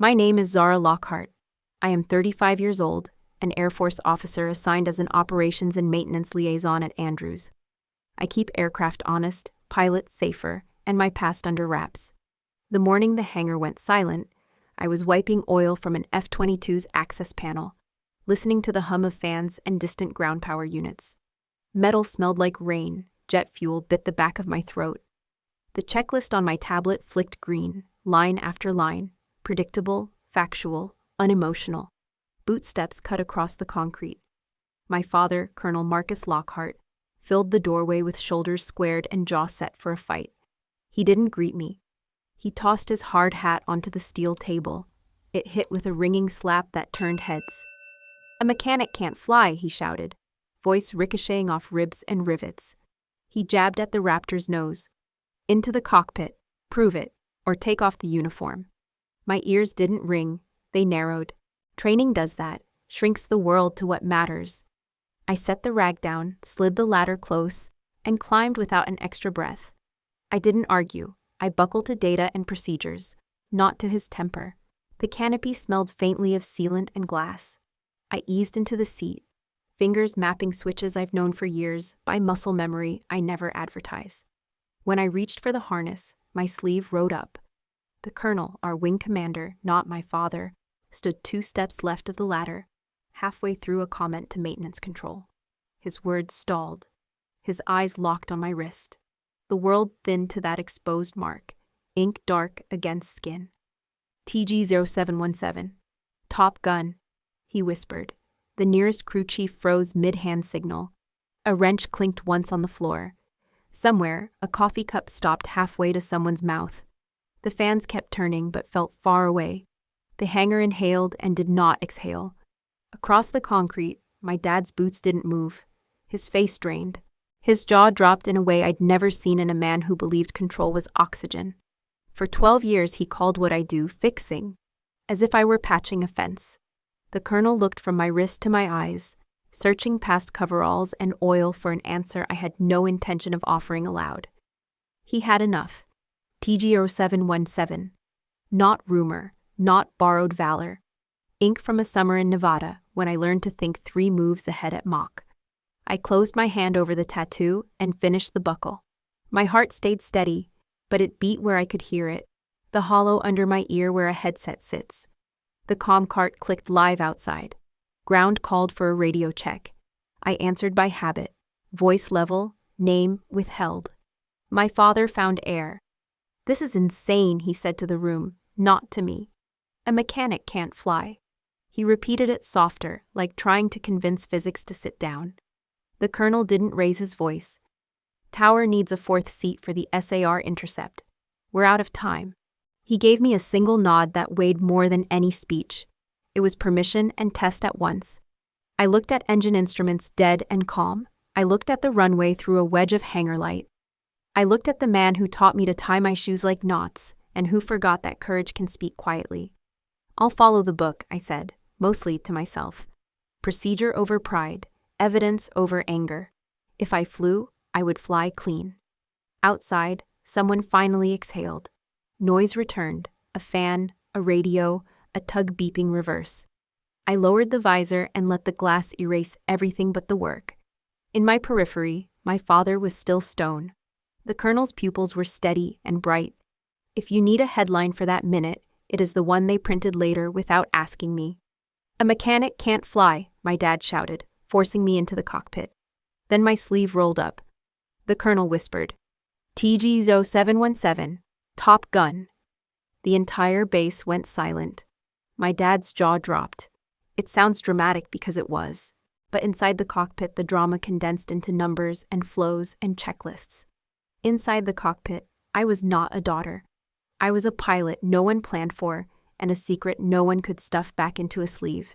My name is Zara Lockhart. I am 35 years old, an Air Force officer assigned as an operations and maintenance liaison at Andrews. I keep aircraft honest, pilots safer, and my past under wraps. The morning the hangar went silent, I was wiping oil from an F22's access panel, listening to the hum of fans and distant ground power units. Metal smelled like rain, jet fuel bit the back of my throat. The checklist on my tablet flicked green, line after line, predictable, factual, unemotional. Boot steps cut across the concrete. My father, Colonel Marcus Lockhart, filled the doorway with shoulders squared and jaw set for a fight. He didn't greet me. He tossed his hard hat onto the steel table. It hit with a ringing slap that turned heads. "A mechanic can't fly," he shouted, voice ricocheting off ribs and rivets. He jabbed at the Raptor's nose. "Into the cockpit. Prove it, or take off the uniform." My ears didn't ring, they narrowed. Training does that, shrinks the world to what matters. I set the rag down, slid the ladder close, and climbed without an extra breath. I didn't argue. I buckled to data and procedures, not to his temper. The canopy smelled faintly of sealant and glass. I eased into the seat, fingers mapping switches I've known for years by muscle memory I never advertise. When I reached for the harness, my sleeve rode up. The colonel, our wing commander, not my father, stood 2 steps left of the ladder, halfway through a comment to maintenance control. His words stalled. His eyes locked on my wrist. The world thinned to that exposed mark, ink dark against skin. TG-0717. Top gun, he whispered. The nearest crew chief froze mid-hand signal. A wrench clinked once on the floor. Somewhere, a coffee cup stopped halfway to someone's mouth. The fans kept turning but felt far away. The hangar inhaled and did not exhale. Across the concrete, my dad's boots didn't move. His face drained. His jaw dropped in a way I'd never seen in a man who believed control was oxygen. For 12 years he called what I do fixing, as if I were patching a fence. The colonel looked from my wrist to my eyes, searching past coveralls and oil for an answer I had no intention of offering aloud. He had enough. TG-0717. Not rumor, not borrowed valor. Ink from a summer in Nevada when I learned to think 3 moves ahead at mock. I closed my hand over the tattoo and finished the buckle. My heart stayed steady, but it beat where I could hear it, the hollow under my ear where a headset sits. The comm cart clicked live outside. Ground called for a radio check. I answered by habit, voice level, name withheld. My father found air. "This is insane," he said to the room, not to me. "A mechanic can't fly." He repeated it softer, like trying to convince physics to sit down. The colonel didn't raise his voice. "Tower needs a 4th seat for the SAR intercept. We're out of time." He gave me a single nod that weighed more than any speech. It was permission and test at once. I looked at engine instruments dead and calm. I looked at the runway through a wedge of hangar light. I looked at the man who taught me to tie my shoes like knots, and who forgot that courage can speak quietly. "I'll follow the book," I said, mostly to myself. Procedure over pride. Evidence over anger. If I flew, I would fly clean. Outside, someone finally exhaled. Noise returned, a fan, a radio, a tug beeping reverse. I lowered the visor and let the glass erase everything but the work. In my periphery, my father was still stone. The colonel's pupils were steady and bright. If you need a headline for that minute, it is the one they printed later without asking me. "A mechanic can't fly," my dad shouted, forcing me into the cockpit. Then my sleeve rolled up. The colonel whispered, "TG-0717, Top gun." The entire base went silent. My dad's jaw dropped. It sounds dramatic because it was, but inside the cockpit the drama condensed into numbers and flows and checklists. Inside the cockpit, I was not a daughter. I was a pilot no one planned for, and a secret no one could stuff back into a sleeve.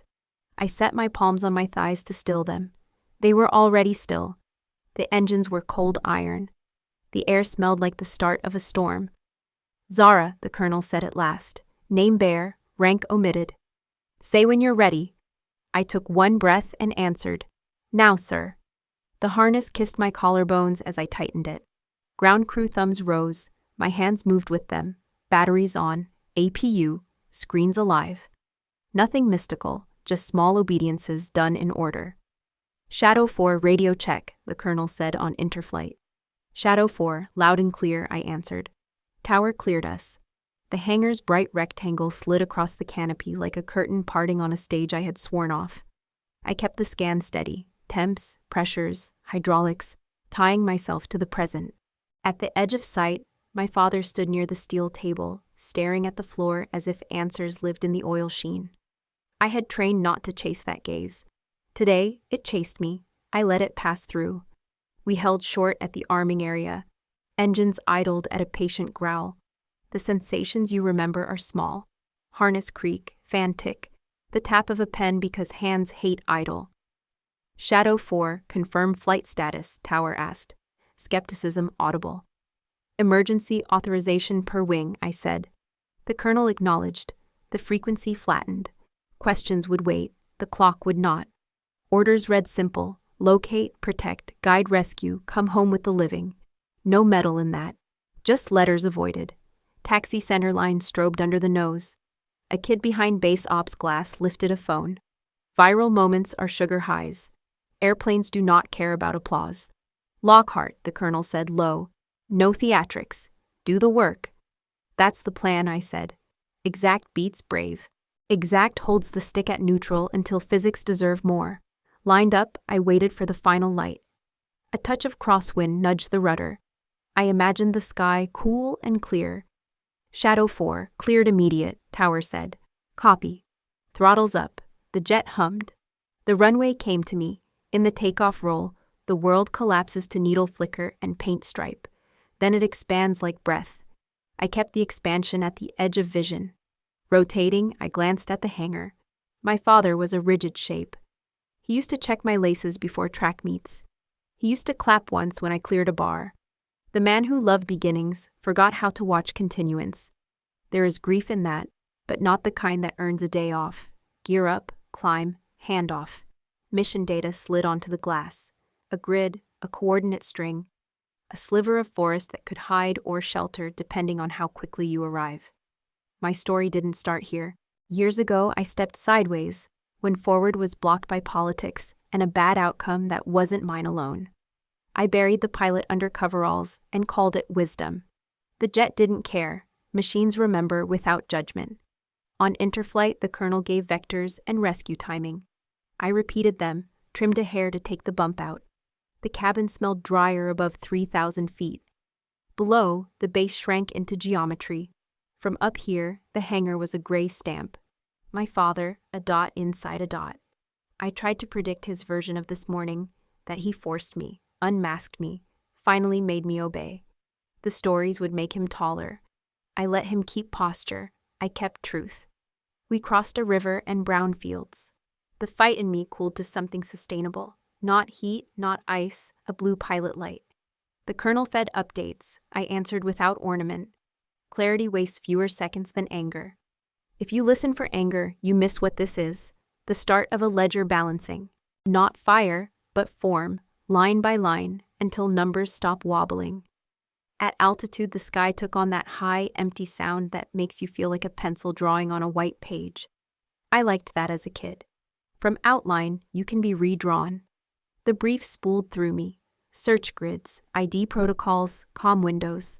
I set my palms on my thighs to still them. They were already still. The engines were cold iron. The air smelled like the start of a storm. "Zara," the colonel said at last, name bare, rank omitted. "Say when you're ready." I took one breath and answered, "Now, sir." The harness kissed my collarbones as I tightened it. Ground crew thumbs rose, my hands moved with them, batteries on, APU, screens alive. Nothing mystical, just small obediences done in order. Shadow 4, radio check, the colonel said on interflight. Shadow 4, loud and clear, I answered. Tower cleared us. The hangar's bright rectangle slid across the canopy like a curtain parting on a stage I had sworn off. I kept the scan steady, temps, pressures, hydraulics, tying myself to the present. At the edge of sight, my father stood near the steel table, staring at the floor as if answers lived in the oil sheen. I had trained not to chase that gaze. Today, it chased me. I let it pass through. We held short at the arming area. Engines idled at a patient growl. The sensations you remember are small. Harness creak, fan tick, the tap of a pen because hands hate idle. Shadow 4, confirm flight status, Tower asked. Skepticism audible. Emergency authorization per wing, I said. The colonel acknowledged. The frequency flattened. Questions would wait. The clock would not. Orders read simple. Locate, protect, guide rescue, come home with the living. No metal in that. Just letters avoided. Taxi center line strobed under the nose. A kid behind base ops glass lifted a phone. Viral moments are sugar highs. Airplanes do not care about applause. Lockhart, the colonel said low. No theatrics. Do the work. That's the plan, I said. Exact beats brave. Exact holds the stick at neutral until physics deserve more. Lined up, I waited for the final light. A touch of crosswind nudged the rudder. I imagined the sky cool and clear. Shadow 4, cleared immediate, Tower said. Copy. Throttles up. The jet hummed. The runway came to me. In the takeoff roll, the world collapses to needle flicker and paint stripe. Then it expands like breath. I kept the expansion at the edge of vision. Rotating, I glanced at the hangar. My father was a rigid shape. He used to check my laces before track meets. He used to clap once when I cleared a bar. The man who loved beginnings forgot how to watch continuance. There is grief in that, but not the kind that earns a day off. Gear up, climb, hand off. Mission data slid onto the glass. A grid, a coordinate string, a sliver of forest that could hide or shelter depending on how quickly you arrive. My story didn't start here. Years ago, I stepped sideways when forward was blocked by politics and a bad outcome that wasn't mine alone. I buried the pilot under coveralls and called it wisdom. The jet didn't care. Machines remember without judgment. On interflight, the colonel gave vectors and rescue timing. I repeated them, trimmed a hair to take the bump out. The cabin smelled drier above 3,000 feet. Below, the base shrank into geometry. From up here, the hangar was a gray stamp. My father, a dot inside a dot. I tried to predict his version of this morning, that he forced me, unmasked me, finally made me obey. The stories would make him taller. I let him keep posture. I kept truth. We crossed a river and brown fields. The fight in me cooled to something sustainable. Not heat, not ice, a blue pilot light. The colonel fed updates. I answered without ornament. Clarity wastes fewer seconds than anger. If you listen for anger, you miss what this is. The start of a ledger balancing. Not fire, but form, line by line, until numbers stop wobbling. At altitude, the sky took on that high, empty sound that makes you feel like a pencil drawing on a white page. I liked that as a kid. From outline, you can be redrawn. The brief spooled through me. Search grids, ID protocols, comm windows.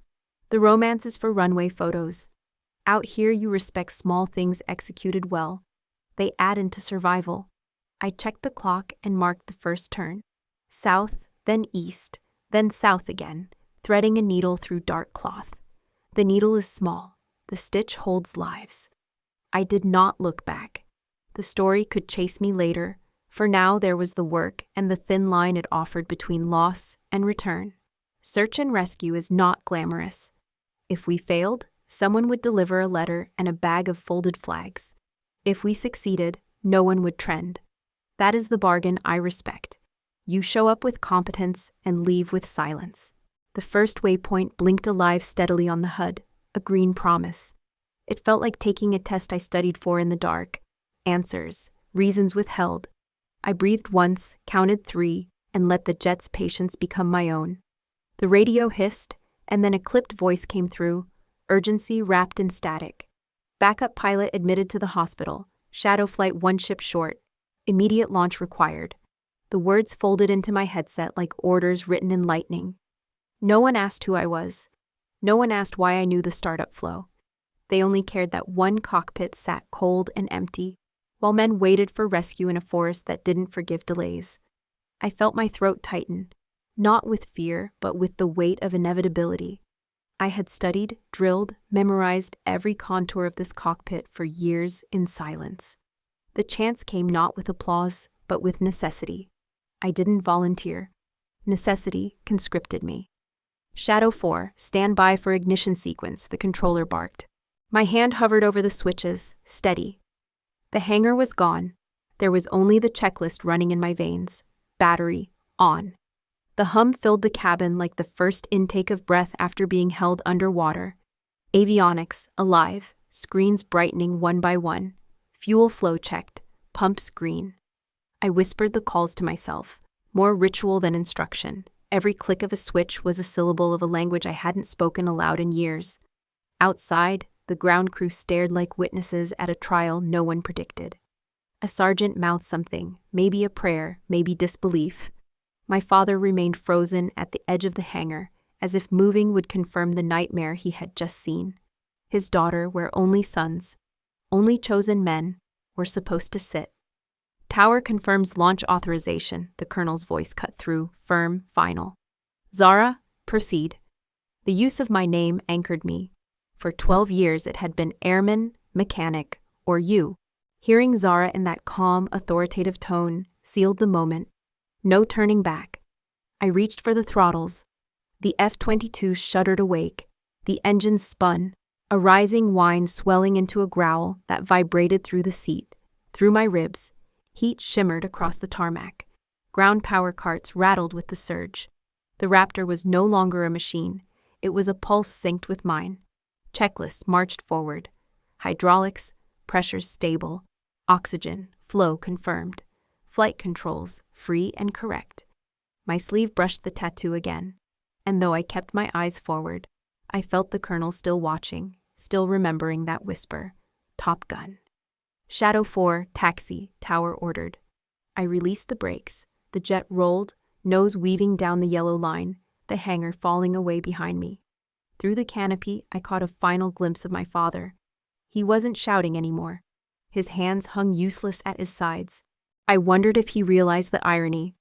The romance is for runway photos. Out here, you respect small things executed well. They add into survival. I checked the clock and marked the first turn. South, then east, then south again, threading a needle through dark cloth. The needle is small. The stitch holds lives. I did not look back. The story could chase me later. For now, there was the work and the thin line it offered between loss and return. Search and rescue is not glamorous. If we failed, someone would deliver a letter and a bag of folded flags. If we succeeded, no one would trend. That is the bargain I respect. You show up with competence and leave with silence. The first waypoint blinked alive steadily on the HUD, a green promise. It felt like taking a test I studied for in the dark. Answers, reasons withheld. I breathed once, counted 3, and let the jet's patience become my own. The radio hissed, and then a clipped voice came through, urgency wrapped in static. Backup pilot admitted to the hospital. Shadow flight 1 ship short. Immediate launch required. The words folded into my headset like orders written in lightning. No one asked who I was. No one asked why I knew the startup flow. They only cared that one cockpit sat cold and empty, while men waited for rescue in a forest that didn't forgive delays. I felt my throat tighten, not with fear, but with the weight of inevitability. I had studied, drilled, memorized every contour of this cockpit for years in silence. The chance came not with applause, but with necessity. I didn't volunteer. Necessity conscripted me. Shadow 4, stand by for ignition sequence, the controller barked. My hand hovered over the switches, steady. The hangar was gone. There was only the checklist running in my veins. Battery, on. The hum filled the cabin like the first intake of breath after being held underwater. Avionics, alive, screens brightening one by one. Fuel flow checked, pumps green. I whispered the calls to myself, more ritual than instruction. Every click of a switch was a syllable of a language I hadn't spoken aloud in years. Outside, the ground crew stared like witnesses at a trial no one predicted. A sergeant mouthed something, maybe a prayer, maybe disbelief. My father remained frozen at the edge of the hangar, as if moving would confirm the nightmare he had just seen. His daughter, where only sons, only chosen men, were supposed to sit. Tower confirms launch authorization, the colonel's voice cut through, firm, final. Zara, proceed. The use of my name anchored me. For 12 years it had been airman, mechanic, or you. Hearing Zara in that calm, authoritative tone sealed the moment. No turning back. I reached for the throttles. The F22 shuddered awake. The engines spun, a rising whine swelling into a growl that vibrated through the seat, through my ribs. Heat shimmered across the tarmac. Ground power carts rattled with the surge. The Raptor was no longer a machine. It was a pulse synced with mine. Checklists marched forward. Hydraulics, pressures stable. Oxygen, flow confirmed. Flight controls, free and correct. My sleeve brushed the tattoo again. And though I kept my eyes forward, I felt the colonel still watching, still remembering that whisper. Top Gun. Shadow 4, taxi, Tower ordered. I released the brakes. The jet rolled, nose weaving down the yellow line, the hangar falling away behind me. Through the canopy, I caught a final glimpse of my father. He wasn't shouting anymore. His hands hung useless at his sides. I wondered if he realized the irony.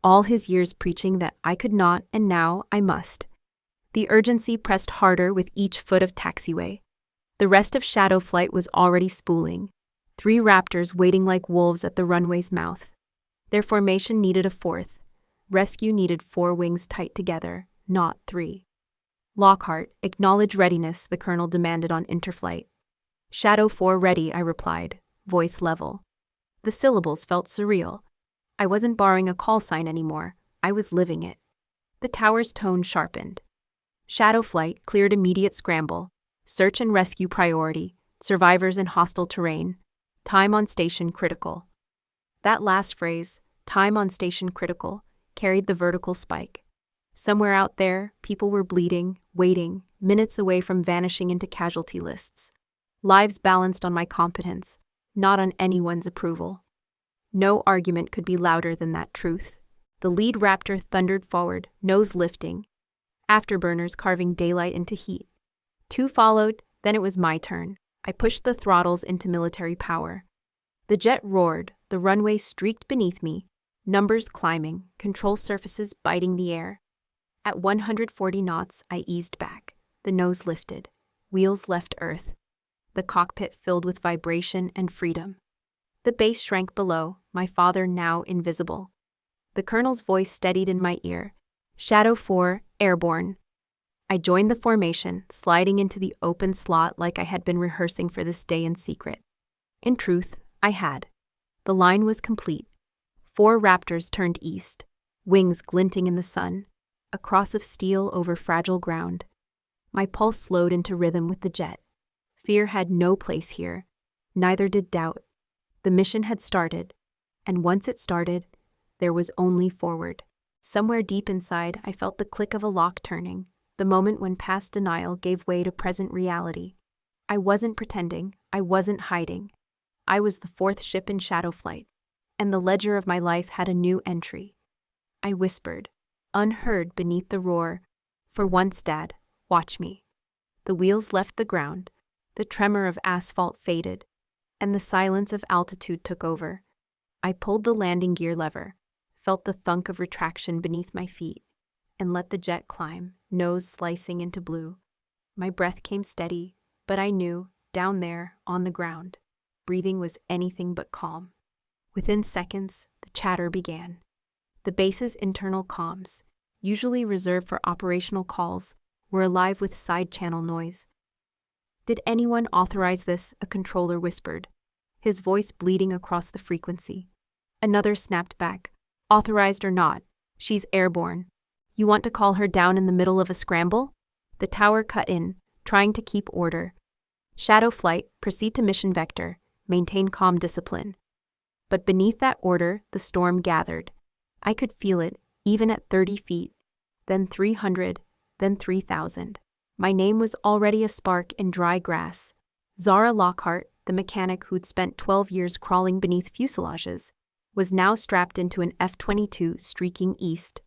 All his years preaching that I could not and now I must. The urgency pressed harder with each foot of taxiway. The rest of Shadow Flight was already spooling. 3 Raptors waiting like wolves at the runway's mouth. Their formation needed a 4th. Rescue needed 4 wings tight together, not 3. Lockhart, acknowledge readiness, the colonel demanded on interflight. Shadow 4 ready, I replied, voice level. The syllables felt surreal. I wasn't borrowing a call sign anymore. I was living it. The tower's tone sharpened. Shadow Flight cleared immediate scramble. Search and rescue priority. Survivors in hostile terrain. Time on station critical. That last phrase, time on station critical, carried the vertical spike. Somewhere out there, people were bleeding, waiting, minutes away from vanishing into casualty lists. Lives balanced on my competence, not on anyone's approval. No argument could be louder than that truth. The lead Raptor thundered forward, nose lifting. Afterburners carving daylight into heat. 2 followed, then it was my turn. I pushed the throttles into military power. The jet roared, the runway streaked beneath me, numbers climbing, control surfaces biting the air. At 140 knots, I eased back. The nose lifted. Wheels left Earth. The cockpit filled with vibration and freedom. The base shrank below, my father now invisible. The colonel's voice steadied in my ear. Shadow 4, airborne. I joined the formation, sliding into the open slot like I had been rehearsing for this day in secret. In truth, I had. The line was complete. 4 Raptors turned east, wings glinting in the sun, a cross of steel over fragile ground. My pulse slowed into rhythm with the jet. Fear had no place here, neither did doubt. The mission had started, and once it started, there was only forward. Somewhere deep inside, I felt the click of a lock turning, the moment when past denial gave way to present reality. I wasn't pretending, I wasn't hiding. I was the fourth ship in shadow flight, and the ledger of my life had a new entry. I whispered, unheard beneath the roar, "For once, Dad, watch me." The wheels left the ground, the tremor of asphalt faded, and the silence of altitude took over. I pulled the landing gear lever, felt the thunk of retraction beneath my feet, and let the jet climb, nose slicing into blue. My breath came steady, but I knew, down there, on the ground, breathing was anything but calm. Within seconds, the chatter began. The base's internal comms, usually reserved for operational calls, were alive with side-channel noise. "Did anyone authorize this?" a controller whispered, his voice bleeding across the frequency. Another snapped back, "Authorized or not, she's airborne. You want to call her down in the middle of a scramble?" The tower cut in, trying to keep order. "Shadow flight, proceed to mission vector, maintain calm discipline." But beneath that order, the storm gathered. I could feel it, even at 30 feet, then 300, then 3,000. My name was already a spark in dry grass. Zara Lockhart, the mechanic who'd spent 12 years crawling beneath fuselages, was now strapped into an F22 streaking east.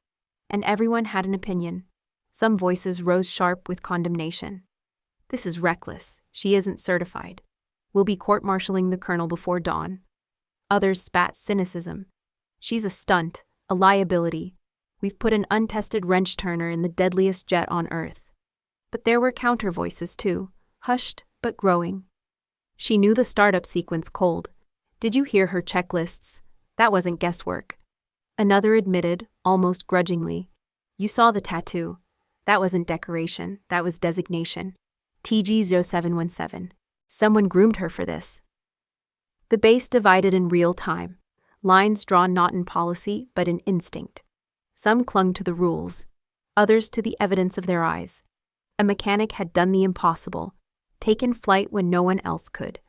And everyone had an opinion. Some voices rose sharp with condemnation. "This is reckless. She isn't certified. We'll be court-martialing the colonel before dawn." Others spat cynicism. "She's a stunt, a liability. We've put an untested wrench-turner in the deadliest jet on Earth." But there were counter-voices too, hushed but growing. "She knew the startup sequence cold. Did you hear her checklists? That wasn't guesswork." Another admitted, almost grudgingly, "You saw the tattoo. That wasn't decoration, that was designation. TG-0717. Someone groomed her for this." The base divided in real time, lines drawn not in policy but in instinct. Some clung to the rules, others to the evidence of their eyes. A mechanic had done the impossible, taken flight when no one else could.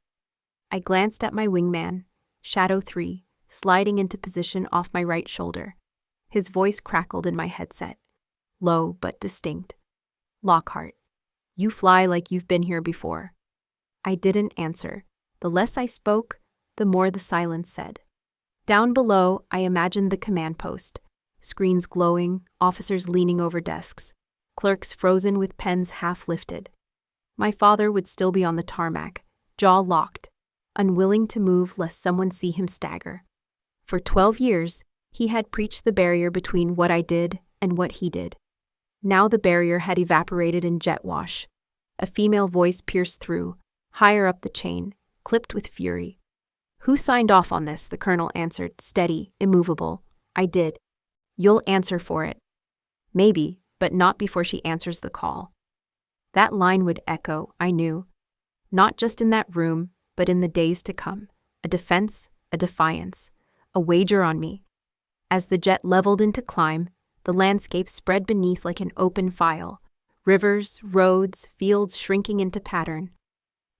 I glanced at my wingman, Shadow 3, sliding into position off my right shoulder. His voice crackled in my headset, low but distinct. "Lockhart, you fly like you've been here before." I didn't answer. The less I spoke, the more the silence said. Down below, I imagined the command post, screens glowing, officers leaning over desks, clerks frozen with pens half lifted. My father would still be on the tarmac, jaw locked, unwilling to move lest someone see him stagger. For 12 years, he had preached the barrier between what I did and what he did. Now the barrier had evaporated in jet wash. A female voice pierced through, higher up the chain, clipped with fury. "Who signed off on this?" the colonel answered, steady, immovable. "I did." "You'll answer for it." "Maybe, but not before she answers the call." That line would echo, I knew. Not just in that room, but in the days to come. A defense, a defiance, a wager on me. As the jet leveled into climb, the landscape spread beneath like an open file. Rivers, roads, fields shrinking into pattern.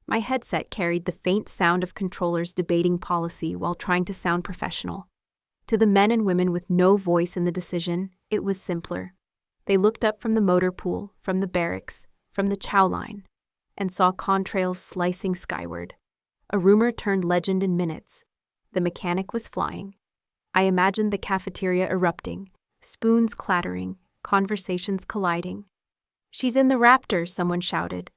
My headset carried the faint sound of controllers debating policy while trying to sound professional. To the men and women with no voice in the decision, it was simpler. They looked up from the motor pool, from the barracks, from the chow line, and saw contrails slicing skyward. A rumor turned legend in minutes. The mechanic was flying. I imagined the cafeteria erupting, spoons clattering, conversations colliding. "She's in the Raptor," someone shouted.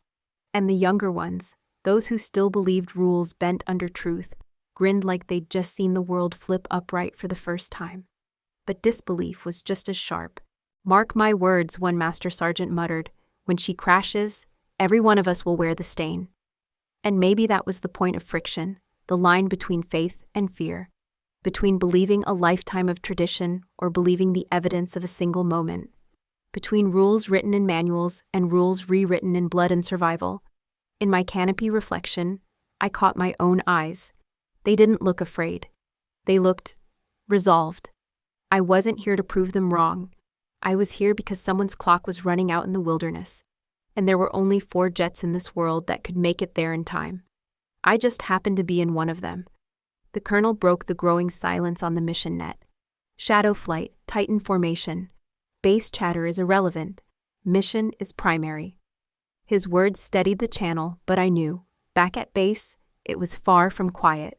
And the younger ones, those who still believed rules bent under truth, grinned like they'd just seen the world flip upright for the first time. But disbelief was just as sharp. "Mark my words," one master sergeant muttered, "when she crashes, every one of us will wear the stain." And maybe that was the point of friction, the line between faith and fear, between believing a lifetime of tradition or believing the evidence of a single moment, between rules written in manuals and rules rewritten in blood and survival. In my canopy reflection, I caught my own eyes. They didn't look afraid. They looked resolved. I wasn't here to prove them wrong. I was here because someone's clock was running out in the wilderness, and there were only 4 jets in this world that could make it there in time. I just happened to be in one of them. The colonel broke the growing silence on the mission net. "Shadow flight, Titan formation. Base chatter is irrelevant. Mission is primary." His words steadied the channel, but I knew, Back at base, it was far from quiet.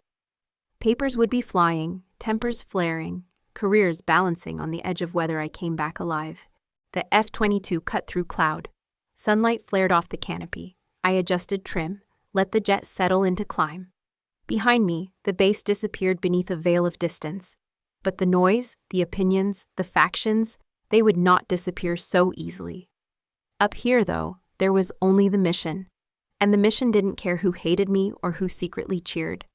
Papers would be flying, tempers flaring, careers balancing on the edge of whether I came back alive. The F22 cut through cloud. Sunlight flared off the canopy. I adjusted trim, let the jet settle into climb. Behind me, the base disappeared beneath a veil of distance. But the noise, the opinions, the factions, they would not disappear so easily. Up here, though, there was only the mission. And the mission didn't care who hated me or who secretly cheered.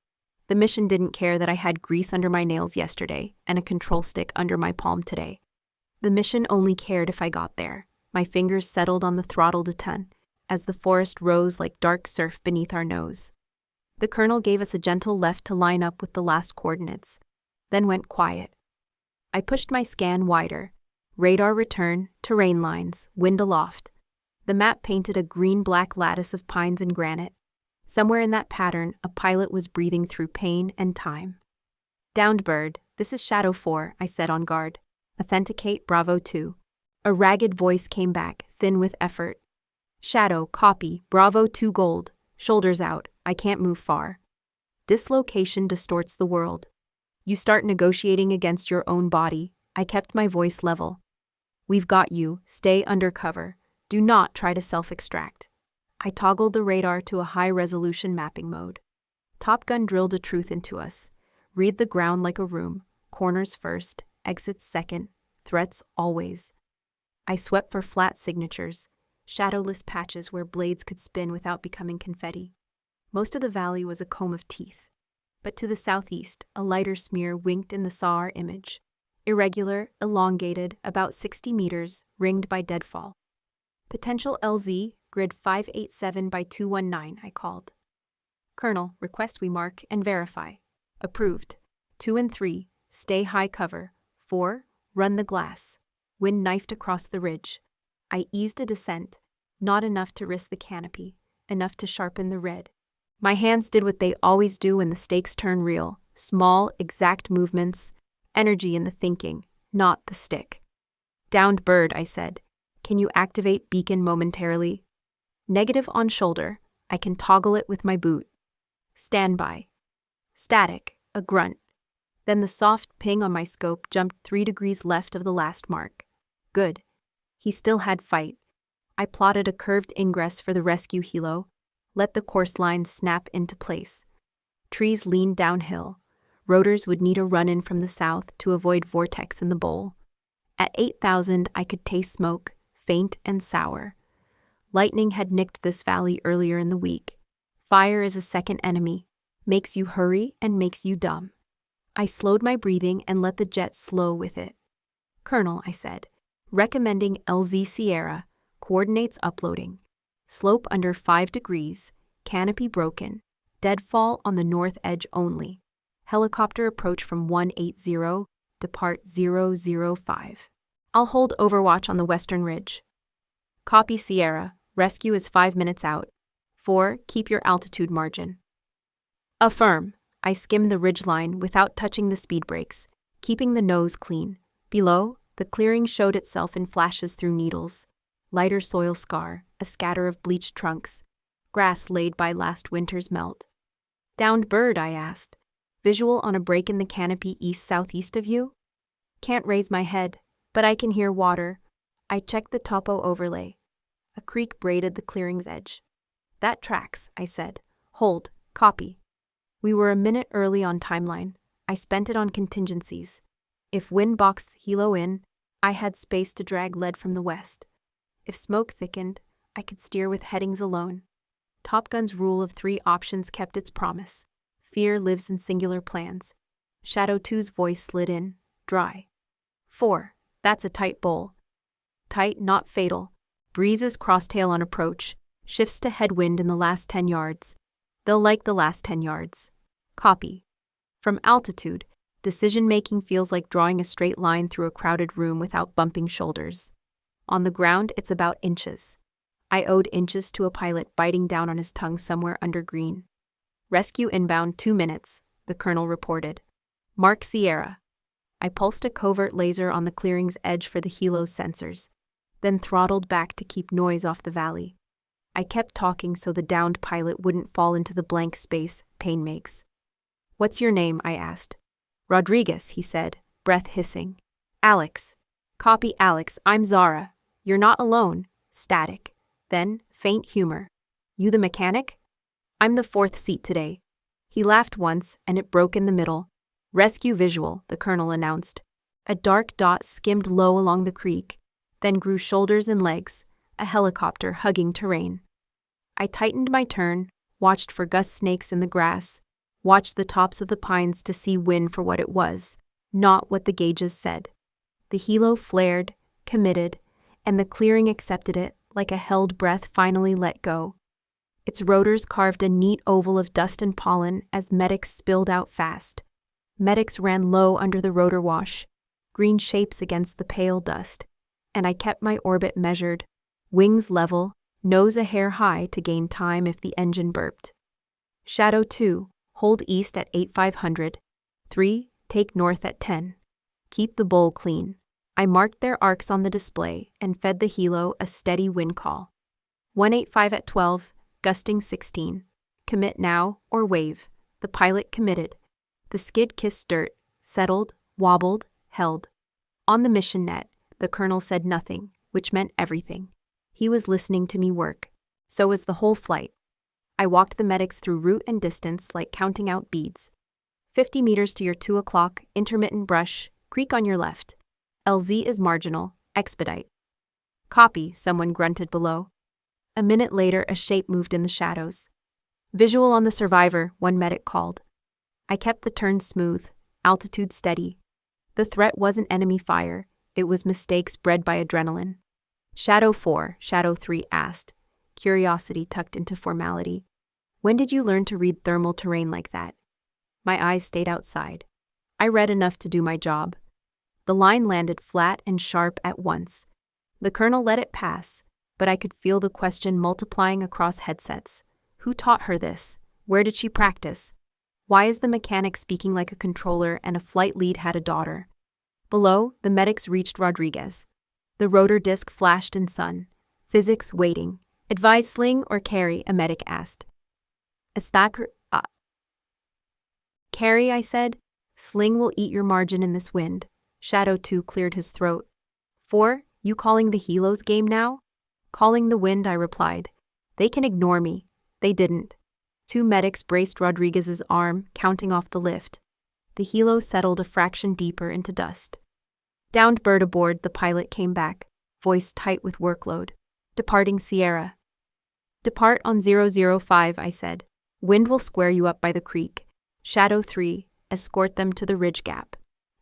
The mission didn't care that I had grease under my nails yesterday and a control stick under my palm today. The mission only cared if I got there. My fingers settled on the throttle a ton, as the forest rose like dark surf beneath our nose. The colonel gave us a gentle left to line up with the last coordinates, then went quiet. I pushed my scan wider. Radar return, terrain lines, wind aloft. The map painted a green-black lattice of pines and granite. Somewhere in that pattern, a pilot was breathing through pain and time. "Downed bird, this is Shadow 4, I said on guard. Authenticate Bravo 2. A ragged voice came back, thin with effort. "Shadow, copy, Bravo 2 gold. Shoulders out, I can't move far." Dislocation distorts the world. You start negotiating against your own body. I kept my voice level. "We've got you, stay under cover. Do not try to self-extract." I toggled the radar to a high-resolution mapping mode. Top Gun drilled a truth into us. Read the ground like a room. Corners first, exits second, threats always. I swept for flat signatures, shadowless patches where blades could spin without becoming confetti. Most of the valley was a comb of teeth. But to the southeast, a lighter smear winked in the SAR image. Irregular, elongated, about 60 meters, ringed by deadfall. "Potential LZ, grid 587 by 219, I called. "Colonel, request we mark and verify." "Approved. 2 and 3, stay high cover. 4, run the glass." Wind knifed across the ridge. I eased a descent, not enough to risk the canopy, enough to sharpen the red. My hands did what they always do when the stakes turn real, small, exact movements, energy in the thinking, not the stick. "Downed bird," I said. "Can you activate beacon momentarily?" "Negative on shoulder. I can toggle it with my boot." "Standby." Static, a grunt. Then the soft ping on my scope jumped 3 degrees left of the last mark. Good. He still had fight. I plotted a curved ingress for the rescue helo, let the course line snap into place. Trees leaned downhill. Rotors would need a run-in from the south to avoid vortex in the bowl. At 8,000, I could taste smoke, faint and sour. Lightning had nicked this valley earlier in the week. Fire is a second enemy, makes you hurry and makes you dumb. I slowed my breathing and let the jet slow with it. "Colonel," I said, "recommending LZ Sierra, coordinates uploading. Slope under 5 degrees, canopy broken, deadfall on the north edge only. Helicopter approach from 180, depart 005. I'll hold overwatch on the western ridge." "Copy Sierra, rescue is 5 minutes out. 4, keep your altitude margin." "Affirm." I skimmed the ridgeline without touching the speed brakes, keeping the nose clean. Below, the clearing showed itself in flashes through needles. Lighter soil scar, a scatter of bleached trunks, grass laid by last winter's melt. "Downed bird?" I asked. "Visual on a break in the canopy east-southeast of you?" "Can't raise my head, but I can hear water." I checked the topo overlay. A creek braided the clearing's edge. "That tracks," I said. "Hold, copy." We were a minute early on timeline. I spent it on contingencies. If wind boxed the helo in, I had space to drag lead from the west. If smoke thickened, I could steer with headings alone. Top Gun's rule of 3 options kept its promise. Fear lives in singular plans. Shadow 2's voice slid in, dry. 4, that's a tight bowl. Tight, not fatal. Breezes crosstail on approach. Shifts to headwind in the last 10 yards. They'll like the last 10 yards. Copy. From altitude, decision-making feels like drawing a straight line through a crowded room without bumping shoulders. On the ground, it's about inches. I owed inches to a pilot biting down on his tongue somewhere under green. "Rescue inbound 2 minutes, the colonel reported. "Mark Sierra." I pulsed a covert laser on the clearing's edge for the helo's sensors, then throttled back to keep noise off the valley. I kept talking so the downed pilot wouldn't fall into the blank space pain makes. "What's your name?" I asked. "Rodriguez," he said, breath hissing. "Alex." "Copy, Alex, I'm Zara. You're not alone." Static. Then, faint humor. "You the mechanic?" "I'm the fourth seat today." He laughed once, and it broke in the middle. "Rescue visual," the colonel announced. A dark dot skimmed low along the creek, then grew shoulders and legs, a helicopter hugging terrain. I tightened my turn, watched for gust snakes in the grass, watched the tops of the pines to see wind for what it was, not what the gauges said. The helo flared, committed, and the clearing accepted it like a held breath finally let go. Its rotors carved a neat oval of dust and pollen as medics spilled out fast. Medics ran low under the rotor wash, green shapes against the pale dust, and I kept my orbit measured, wings level, nose a hair high to gain time if the engine burped. Shadow 2, hold east at 8500. 3, take north at 10. Keep the bowl clean. I marked their arcs on the display and fed the helo a steady wind call. 185 at 12, gusting 16. Commit now or wave. The pilot committed. The skid kissed dirt, settled, wobbled, held. On the mission net, the colonel said nothing, which meant everything. He was listening to me work. So was the whole flight. I walked the medics through route and distance like counting out beads. 50 meters to your 2 o'clock, intermittent brush, creek on your left. LZ is marginal, expedite. Copy, someone grunted below. A minute later, a shape moved in the shadows. Visual on the survivor, one medic called. I kept the turn smooth, altitude steady. The threat wasn't enemy fire, it was mistakes bred by adrenaline. Shadow 4, Shadow 3 asked, curiosity tucked into formality. "When did you learn to read thermal terrain like that?" My eyes stayed outside. I read enough to do my job. The line landed flat and sharp at once. The colonel let it pass, but I could feel the question multiplying across headsets. Who taught her this? Where did she practice? Why is the mechanic speaking like a controller and a flight lead had a daughter? Below, the medics reached Rodriguez. The rotor disc flashed in sun. Physics waiting. "Advise sling or carry?" a medic asked. Carry, I said. "Sling will eat your margin in this wind." Shadow 2 cleared his throat. 4, you calling the helos game now? "Calling the wind," I replied. "They can ignore me." They didn't. 2 medics braced Rodriguez's arm, counting off the lift. The helo settled a fraction deeper into dust. "Downed bird aboard," the pilot came back, voice tight with workload. "Departing Sierra." "Depart on 005, I said. "Wind will square you up by the creek." Shadow 3, escort them to the ridge gap.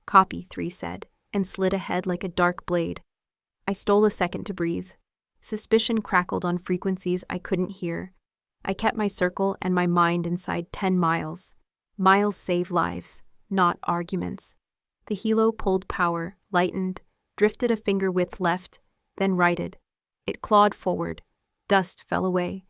"Copy," 3 said, and slid ahead like a dark blade. I stole a second to breathe. Suspicion crackled on frequencies I couldn't hear. I kept my circle and my mind inside 10 miles. Miles save lives, not arguments. The helo pulled power, lightened, drifted a finger width left, then righted. It clawed forward. Dust fell away.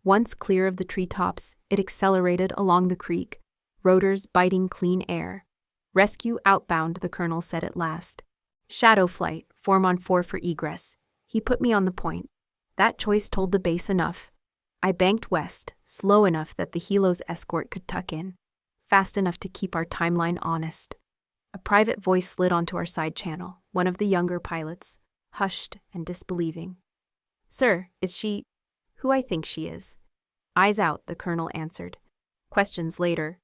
Once clear of the treetops, it accelerated along the creek, rotors biting clean air. "Rescue outbound," the colonel said at last. "Shadow flight, form on 4 for egress." He put me on the point. That choice told the base enough. I banked west, slow enough that the helo's escort could tuck in, fast enough to keep our timeline honest. A private voice slid onto our side channel, one of the younger pilots, hushed and disbelieving. "Sir, is she who I think she is?" "Eyes out," the colonel answered. "Questions later."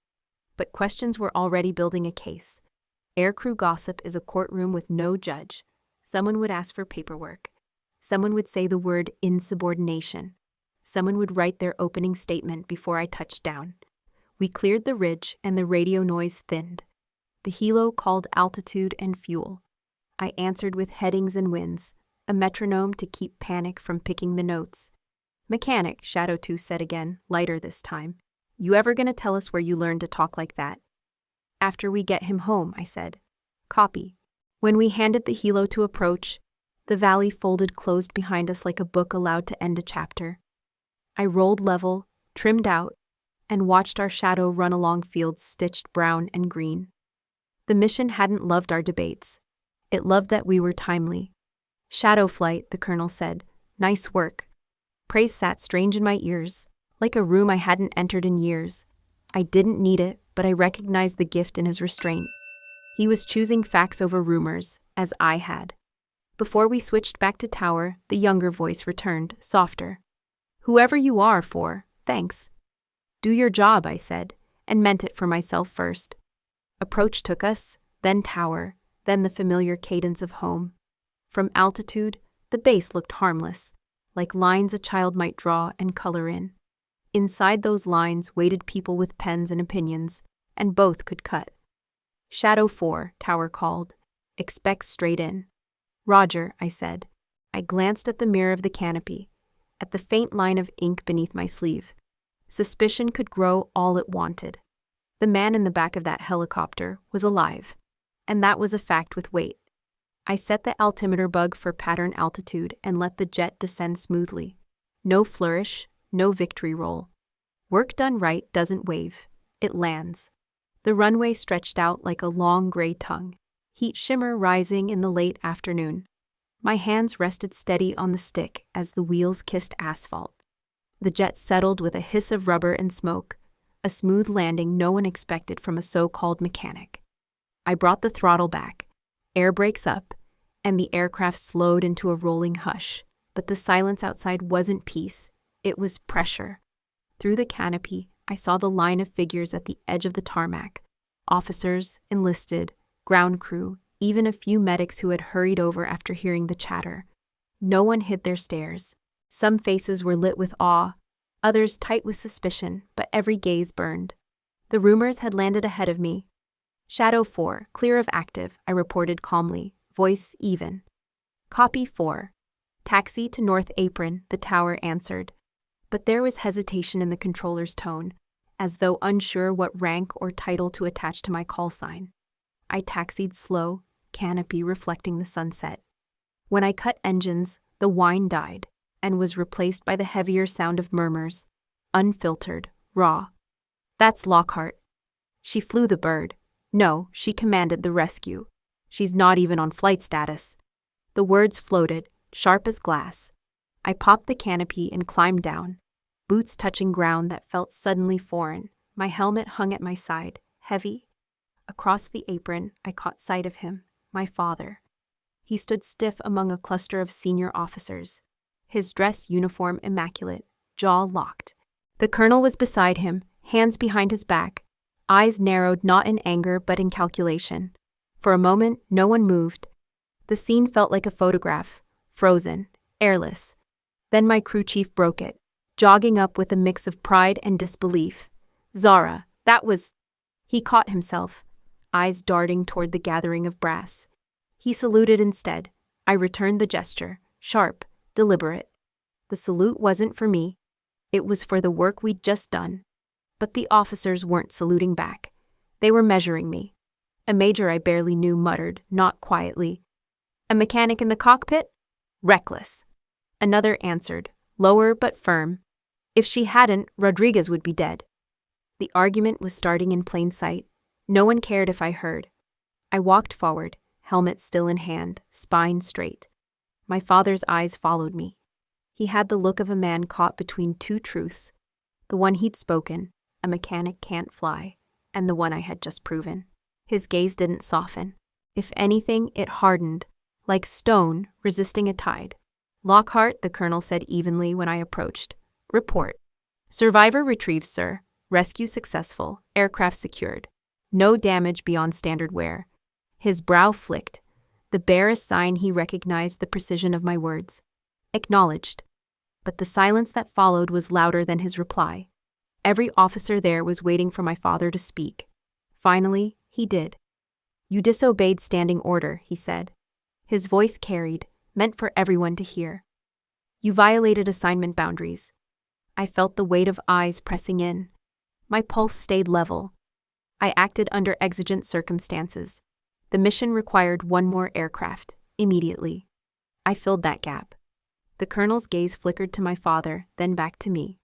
But questions were already building a case. Aircrew gossip is a courtroom with no judge. Someone would ask for paperwork. Someone would say the word insubordination. Someone would write their opening statement before I touched down. We cleared the ridge and the radio noise thinned. The helo called altitude and fuel. I answered with headings and winds, a metronome to keep panic from picking the notes. "Mechanic," Shadow 2 said again, lighter this time. "You ever gonna tell us where you learned to talk like that?" "After we get him home," I said. "Copy." When we handed the helo to approach, the valley folded closed behind us like a book allowed to end a chapter. I rolled level, trimmed out, and watched our shadow run along fields stitched brown and green. The mission hadn't loved our debates. It loved that we were timely. "Shadow flight," the colonel said. "Nice work." Praise sat strange in my ears, like a room I hadn't entered in years. I didn't need it, but I recognized the gift in his restraint. He was choosing facts over rumors, as I had. Before we switched back to tower, the younger voice returned, softer. Whoever you are for, thanks. Do your job, I said, and meant it for myself first. Approach took us, then tower, then the familiar cadence of home. From altitude, the base looked harmless, like lines a child might draw and color in. Inside those lines waited people with pens and opinions, and both could cut. Shadow 4, tower called. Expect straight in. Roger, I said. I glanced at the mirror of the canopy, at the faint line of ink beneath my sleeve. Suspicion could grow all it wanted. The man in the back of that helicopter was alive, and that was a fact with weight. I set the altimeter bug for pattern altitude and let the jet descend smoothly. No flourish, no victory roll. Work done right doesn't wave, it lands. The runway stretched out like a long gray tongue, heat shimmer rising in the late afternoon. My hands rested steady on the stick as the wheels kissed asphalt. The jet settled with a hiss of rubber and smoke, a smooth landing no one expected from a so-called mechanic. I brought the throttle back, air brakes up, and the aircraft slowed into a rolling hush. But the silence outside wasn't peace, it was pressure. Through the canopy, I saw the line of figures at the edge of the tarmac. Officers, enlisted, ground crew, even a few medics who had hurried over after hearing the chatter. No one hid their stares. Some faces were lit with awe, others tight with suspicion, but every gaze burned. The rumors had landed ahead of me. Shadow 4, clear of active, I reported calmly, voice even. Copy 4. Taxi to North Apron, the tower answered. But there was hesitation in the controller's tone, as though unsure what rank or title to attach to my call sign. I taxied slow, canopy reflecting the sunset. When I cut engines, the whine died, and was replaced by the heavier sound of murmurs, unfiltered, raw. That's Lockhart. She flew the bird. No, she commanded the rescue. She's not even on flight status. The words floated, sharp as glass. I popped the canopy and climbed down, boots touching ground that felt suddenly foreign. My helmet hung at my side, heavy. Across the apron, I caught sight of him, my father. He stood stiff among a cluster of senior officers, his dress uniform immaculate, jaw locked. The colonel was beside him, hands behind his back, eyes narrowed not in anger but in calculation. For a moment, no one moved. The scene felt like a photograph, frozen, airless. Then my crew chief broke it, jogging up with a mix of pride and disbelief. Zara, that was... He caught himself, eyes darting toward the gathering of brass. He saluted instead. I returned the gesture, sharp, deliberate. The salute wasn't for me. It was for the work we'd just done. But the officers weren't saluting back. They were measuring me. A major I barely knew muttered, not quietly, "A mechanic in the cockpit? Reckless." Another answered, lower but firm, "If she hadn't, Rodriguez would be dead." The argument was starting in plain sight. No one cared if I heard. I walked forward, helmet still in hand, spine straight. My father's eyes followed me. He had the look of a man caught between two truths, the one he'd spoken, a mechanic can't fly, and the one I had just proven. His gaze didn't soften. If anything, it hardened, like stone resisting a tide. "Lockhart," the colonel said evenly when I approached. "Report. Survivor retrieved, sir. Rescue successful. Aircraft secured. No damage beyond standard wear." His brow flicked, the barest sign he recognized the precision of my words. Acknowledged. But the silence that followed was louder than his reply. Every officer there was waiting for my father to speak. Finally, he did. "You disobeyed standing order," he said. His voice carried, meant for everyone to hear. "You violated assignment boundaries." I felt the weight of eyes pressing in. My pulse stayed level. I acted under exigent circumstances. The mission required one more aircraft, immediately. I filled that gap. The colonel's gaze flickered to my father, then back to me.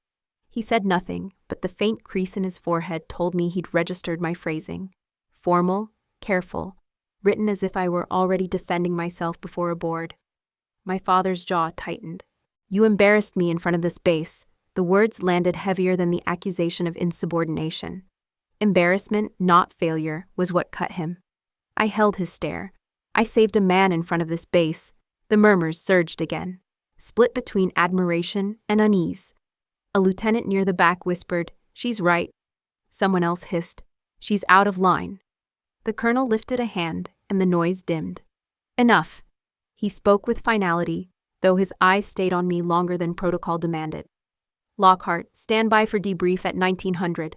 He said nothing, but the faint crease in his forehead told me he'd registered my phrasing. Formal, careful, written as if I were already defending myself before a board. My father's jaw tightened. You embarrassed me in front of this base. The words landed heavier than the accusation of insubordination. Embarrassment, not failure, was what cut him. I held his stare. I saved a man in front of this base. The murmurs surged again, split between admiration and unease. A lieutenant near the back whispered, "She's right." Someone else hissed, "She's out of line." The colonel lifted a hand, and the noise dimmed. "Enough." He spoke with finality, though his eyes stayed on me longer than protocol demanded. "Lockhart, stand by for debrief at 1900.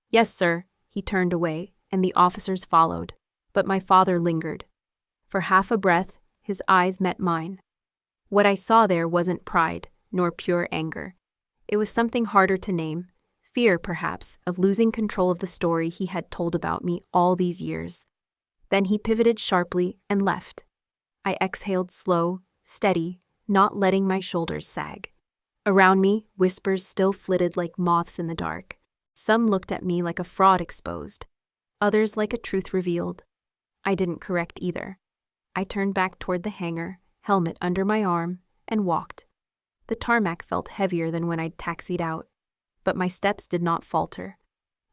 "Yes, sir." He turned away, and the officers followed, but my father lingered. For half a breath, his eyes met mine. What I saw there wasn't pride, nor pure anger. It was something harder to name, fear, perhaps, of losing control of the story he had told about me all these years. Then he pivoted sharply and left. I exhaled slow, steady, not letting my shoulders sag. Around me, whispers still flitted like moths in the dark. Some looked at me like a fraud exposed, others like a truth revealed. I didn't correct either. I turned back toward the hangar, helmet under my arm, and walked. The tarmac felt heavier than when I'd taxied out, but my steps did not falter.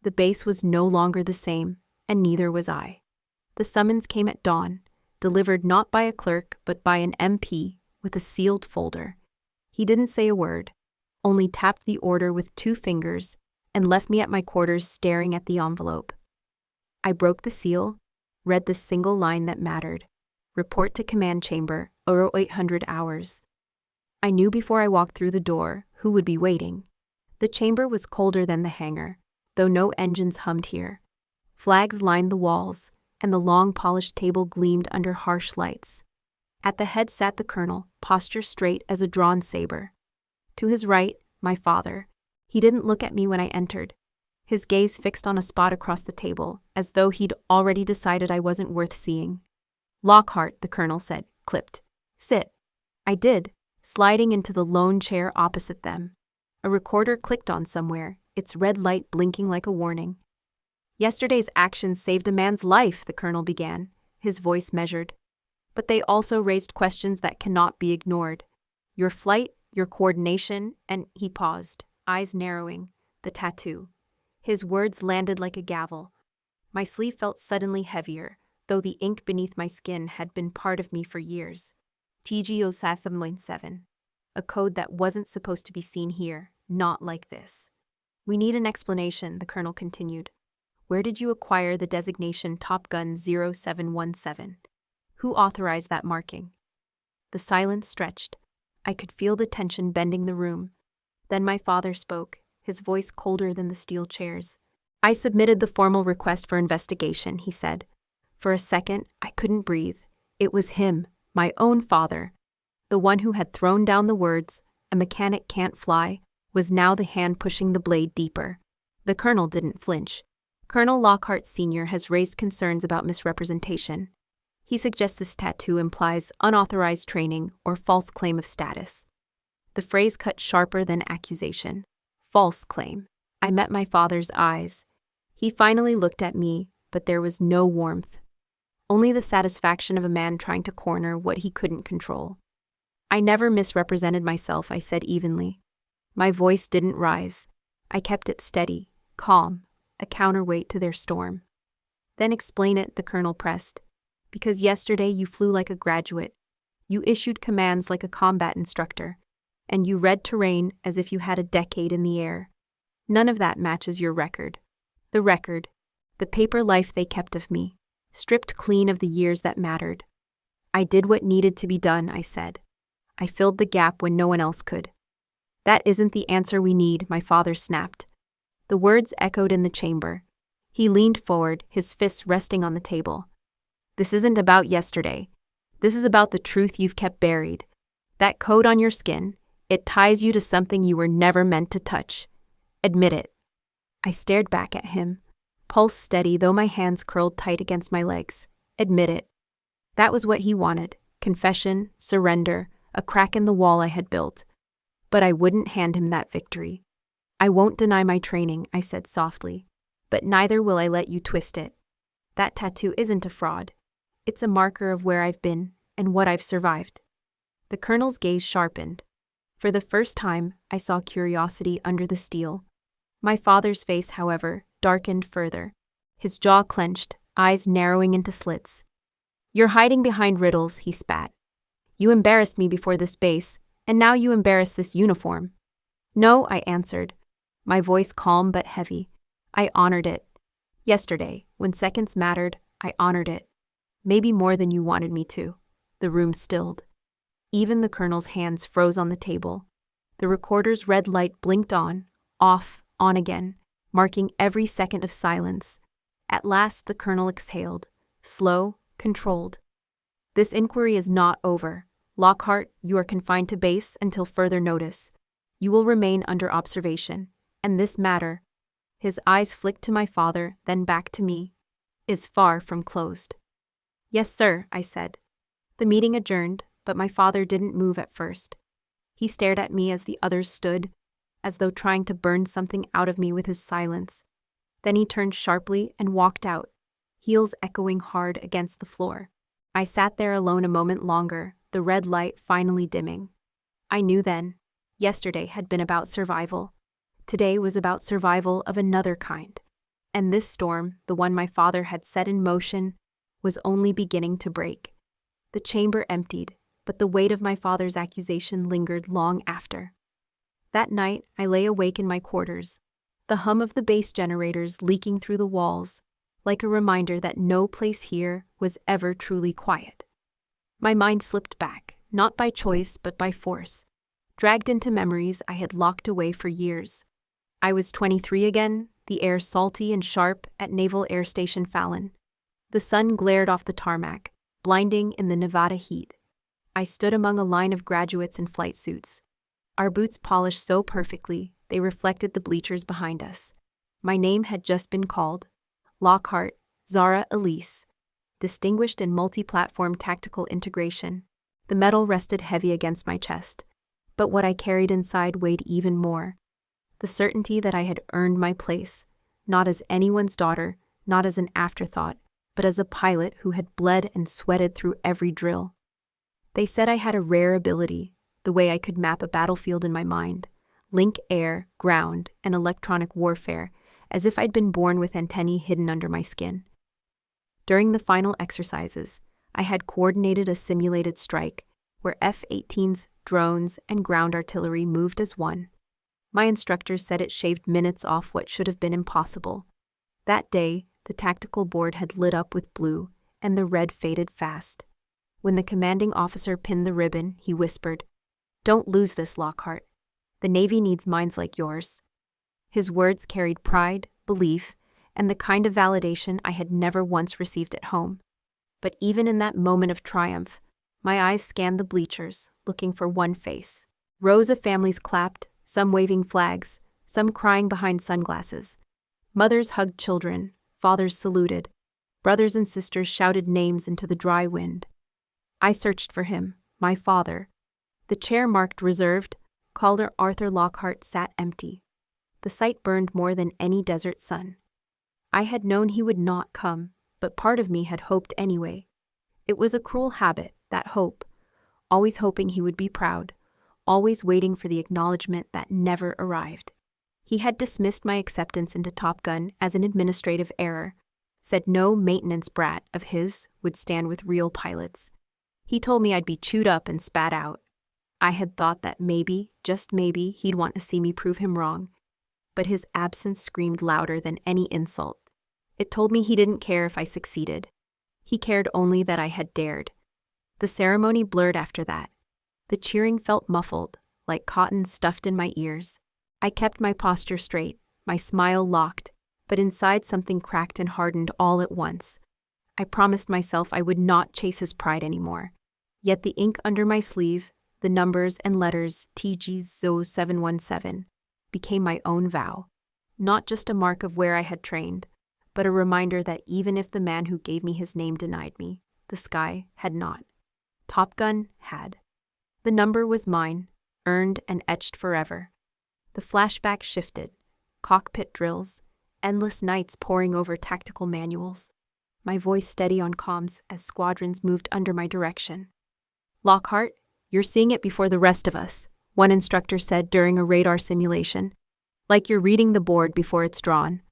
The base was no longer the same, and neither was I. The summons came at dawn, delivered not by a clerk but by an MP with a sealed folder. He didn't say a word, only tapped the order with 2 fingers and left me at my quarters staring at the envelope. I broke the seal, read the single line that mattered. Report to command chamber, 0800 hours. I knew before I walked through the door who would be waiting. The chamber was colder than the hangar, though no engines hummed here. Flags lined the walls, and the long polished table gleamed under harsh lights. At the head sat the colonel, posture straight as a drawn saber. To his right, my father. He didn't look at me when I entered. His gaze fixed on a spot across the table, as though he'd already decided I wasn't worth seeing. "Lockhart," the colonel said, clipped. "Sit." I did, sliding into the lone chair opposite them. A recorder clicked on somewhere, its red light blinking like a warning. "Yesterday's actions saved a man's life," the colonel began, his voice measured. "But they also raised questions that cannot be ignored. Your flight, your coordination," and he paused, eyes narrowing, the tattoo. His words landed like a gavel. My sleeve felt suddenly heavier, though the ink beneath my skin had been part of me for years. TG07.7. A code that wasn't supposed to be seen here, not like this. "We need an explanation," the colonel continued. "Where did you acquire the designation Top Gun 0717? Who authorized that marking?" The silence stretched. I could feel the tension bending the room. Then my father spoke, his voice colder than the steel chairs. "I submitted the formal request for investigation," he said. For a second, I couldn't breathe. It was him, my own father. The one who had thrown down the words, "A mechanic can't fly," was now the hand pushing the blade deeper. The colonel didn't flinch. "Colonel Lockhart Sr. has raised concerns about misrepresentation. He suggests this tattoo implies unauthorized training or false claim of status." The phrase cut sharper than accusation. False claim. I met my father's eyes. He finally looked at me, but there was no warmth. Only the satisfaction of a man trying to corner what he couldn't control. "I never misrepresented myself," I said evenly. My voice didn't rise. I kept it steady, calm, a counterweight to their storm. "Then explain it," the colonel pressed. "Because yesterday you flew like a graduate. You issued commands like a combat instructor. And you read terrain as if you had a decade in the air. None of that matches your record. The record, the paper life they kept of me, stripped clean of the years that mattered. I did what needed to be done," I said. "I filled the gap when no one else could." "That isn't the answer we need," my father snapped. The words echoed in the chamber. He leaned forward, his fists resting on the table. "This isn't about yesterday. This is about the truth you've kept buried. That code on your skin, it ties you to something you were never meant to touch. Admit it." I stared back at him, pulse steady though my hands curled tight against my legs. Admit it. That was what he wanted. Confession, surrender, a crack in the wall I had built. But I wouldn't hand him that victory. "I won't deny my training," I said softly, "but neither will I let you twist it. That tattoo isn't a fraud. It's a marker of where I've been and what I've survived." The colonel's gaze sharpened. For the first time, I saw curiosity under the steel. My father's face, however, darkened further. His jaw clenched, eyes narrowing into slits. "You're hiding behind riddles," he spat. "You embarrassed me before this base, and now you embarrass this uniform." "No," I answered, my voice calm but heavy. "I honored it. Yesterday, when seconds mattered, I honored it. Maybe more than you wanted me to." The room stilled. Even the colonel's hands froze on the table. The recorder's red light blinked on, off, on again, marking every second of silence. At last the colonel exhaled, slow, controlled. "This inquiry is not over. Lockhart, you are confined to base until further notice. You will remain under observation, and this matter," his eyes flicked to my father, then back to me, "is far from closed." "Yes, sir," I said. The meeting adjourned, but my father didn't move at first. He stared at me as the others stood, as though trying to burn something out of me with his silence. Then he turned sharply and walked out, heels echoing hard against the floor. I sat there alone a moment longer, the red light finally dimming. I knew then, yesterday had been about survival. Today was about survival of another kind. And this storm, the one my father had set in motion, was only beginning to break. The chamber emptied, but the weight of my father's accusation lingered long after. That night, I lay awake in my quarters, the hum of the base generators leaking through the walls, like a reminder that no place here was ever truly quiet. My mind slipped back, not by choice but by force, dragged into memories I had locked away for years. I was 23 again, the air salty and sharp at Naval Air Station Fallon. The sun glared off the tarmac, blinding in the Nevada heat. I stood among a line of graduates in flight suits. Our boots polished so perfectly, they reflected the bleachers behind us. My name had just been called. Lockhart, Zara Elise. Distinguished in multi-platform tactical integration. The medal rested heavy against my chest. But what I carried inside weighed even more. The certainty that I had earned my place, not as anyone's daughter, not as an afterthought, but as a pilot who had bled and sweated through every drill. They said I had a rare ability, the way I could map a battlefield in my mind, link air, ground, and electronic warfare, as if I'd been born with antennae hidden under my skin. During the final exercises, I had coordinated a simulated strike, where F-18s, drones, and ground artillery moved as one. My instructors said it shaved minutes off what should have been impossible. That day, the tactical board had lit up with blue, and the red faded fast. When the commanding officer pinned the ribbon, he whispered, "Don't lose this, Lockhart. The Navy needs minds like yours." His words carried pride, belief, and the kind of validation I had never once received at home. But even in that moment of triumph, my eyes scanned the bleachers, looking for one face. Rows of families clapped, some waving flags, some crying behind sunglasses. Mothers hugged children, fathers saluted, brothers and sisters shouted names into the dry wind. I searched for him, my father. The chair marked reserved, Calder Arthur Lockhart sat empty. The sight burned more than any desert sun. I had known he would not come, but part of me had hoped anyway. It was a cruel habit, that hope, always hoping he would be proud, always waiting for the acknowledgement that never arrived. He had dismissed my acceptance into Top Gun as an administrative error, said no maintenance brat of his would stand with real pilots. He told me I'd be chewed up and spat out. I had thought that maybe, just maybe, he'd want to see me prove him wrong. But his absence screamed louder than any insult. It told me he didn't care if I succeeded. He cared only that I had dared. The ceremony blurred after that. The cheering felt muffled, like cotton stuffed in my ears. I kept my posture straight, my smile locked, but inside something cracked and hardened all at once. I promised myself I would not chase his pride anymore. Yet the ink under my sleeve, the numbers and letters TG0717, became my own vow. Not just a mark of where I had trained, but a reminder that even if the man who gave me his name denied me, the sky had not. Top Gun had. The number was mine, earned and etched forever. The flashback shifted, cockpit drills, endless nights poring over tactical manuals. My voice steady on comms as squadrons moved under my direction. "Lockhart, you're seeing it before the rest of us. one instructor said during a radar simulation. Like you're reading the board before it's drawn.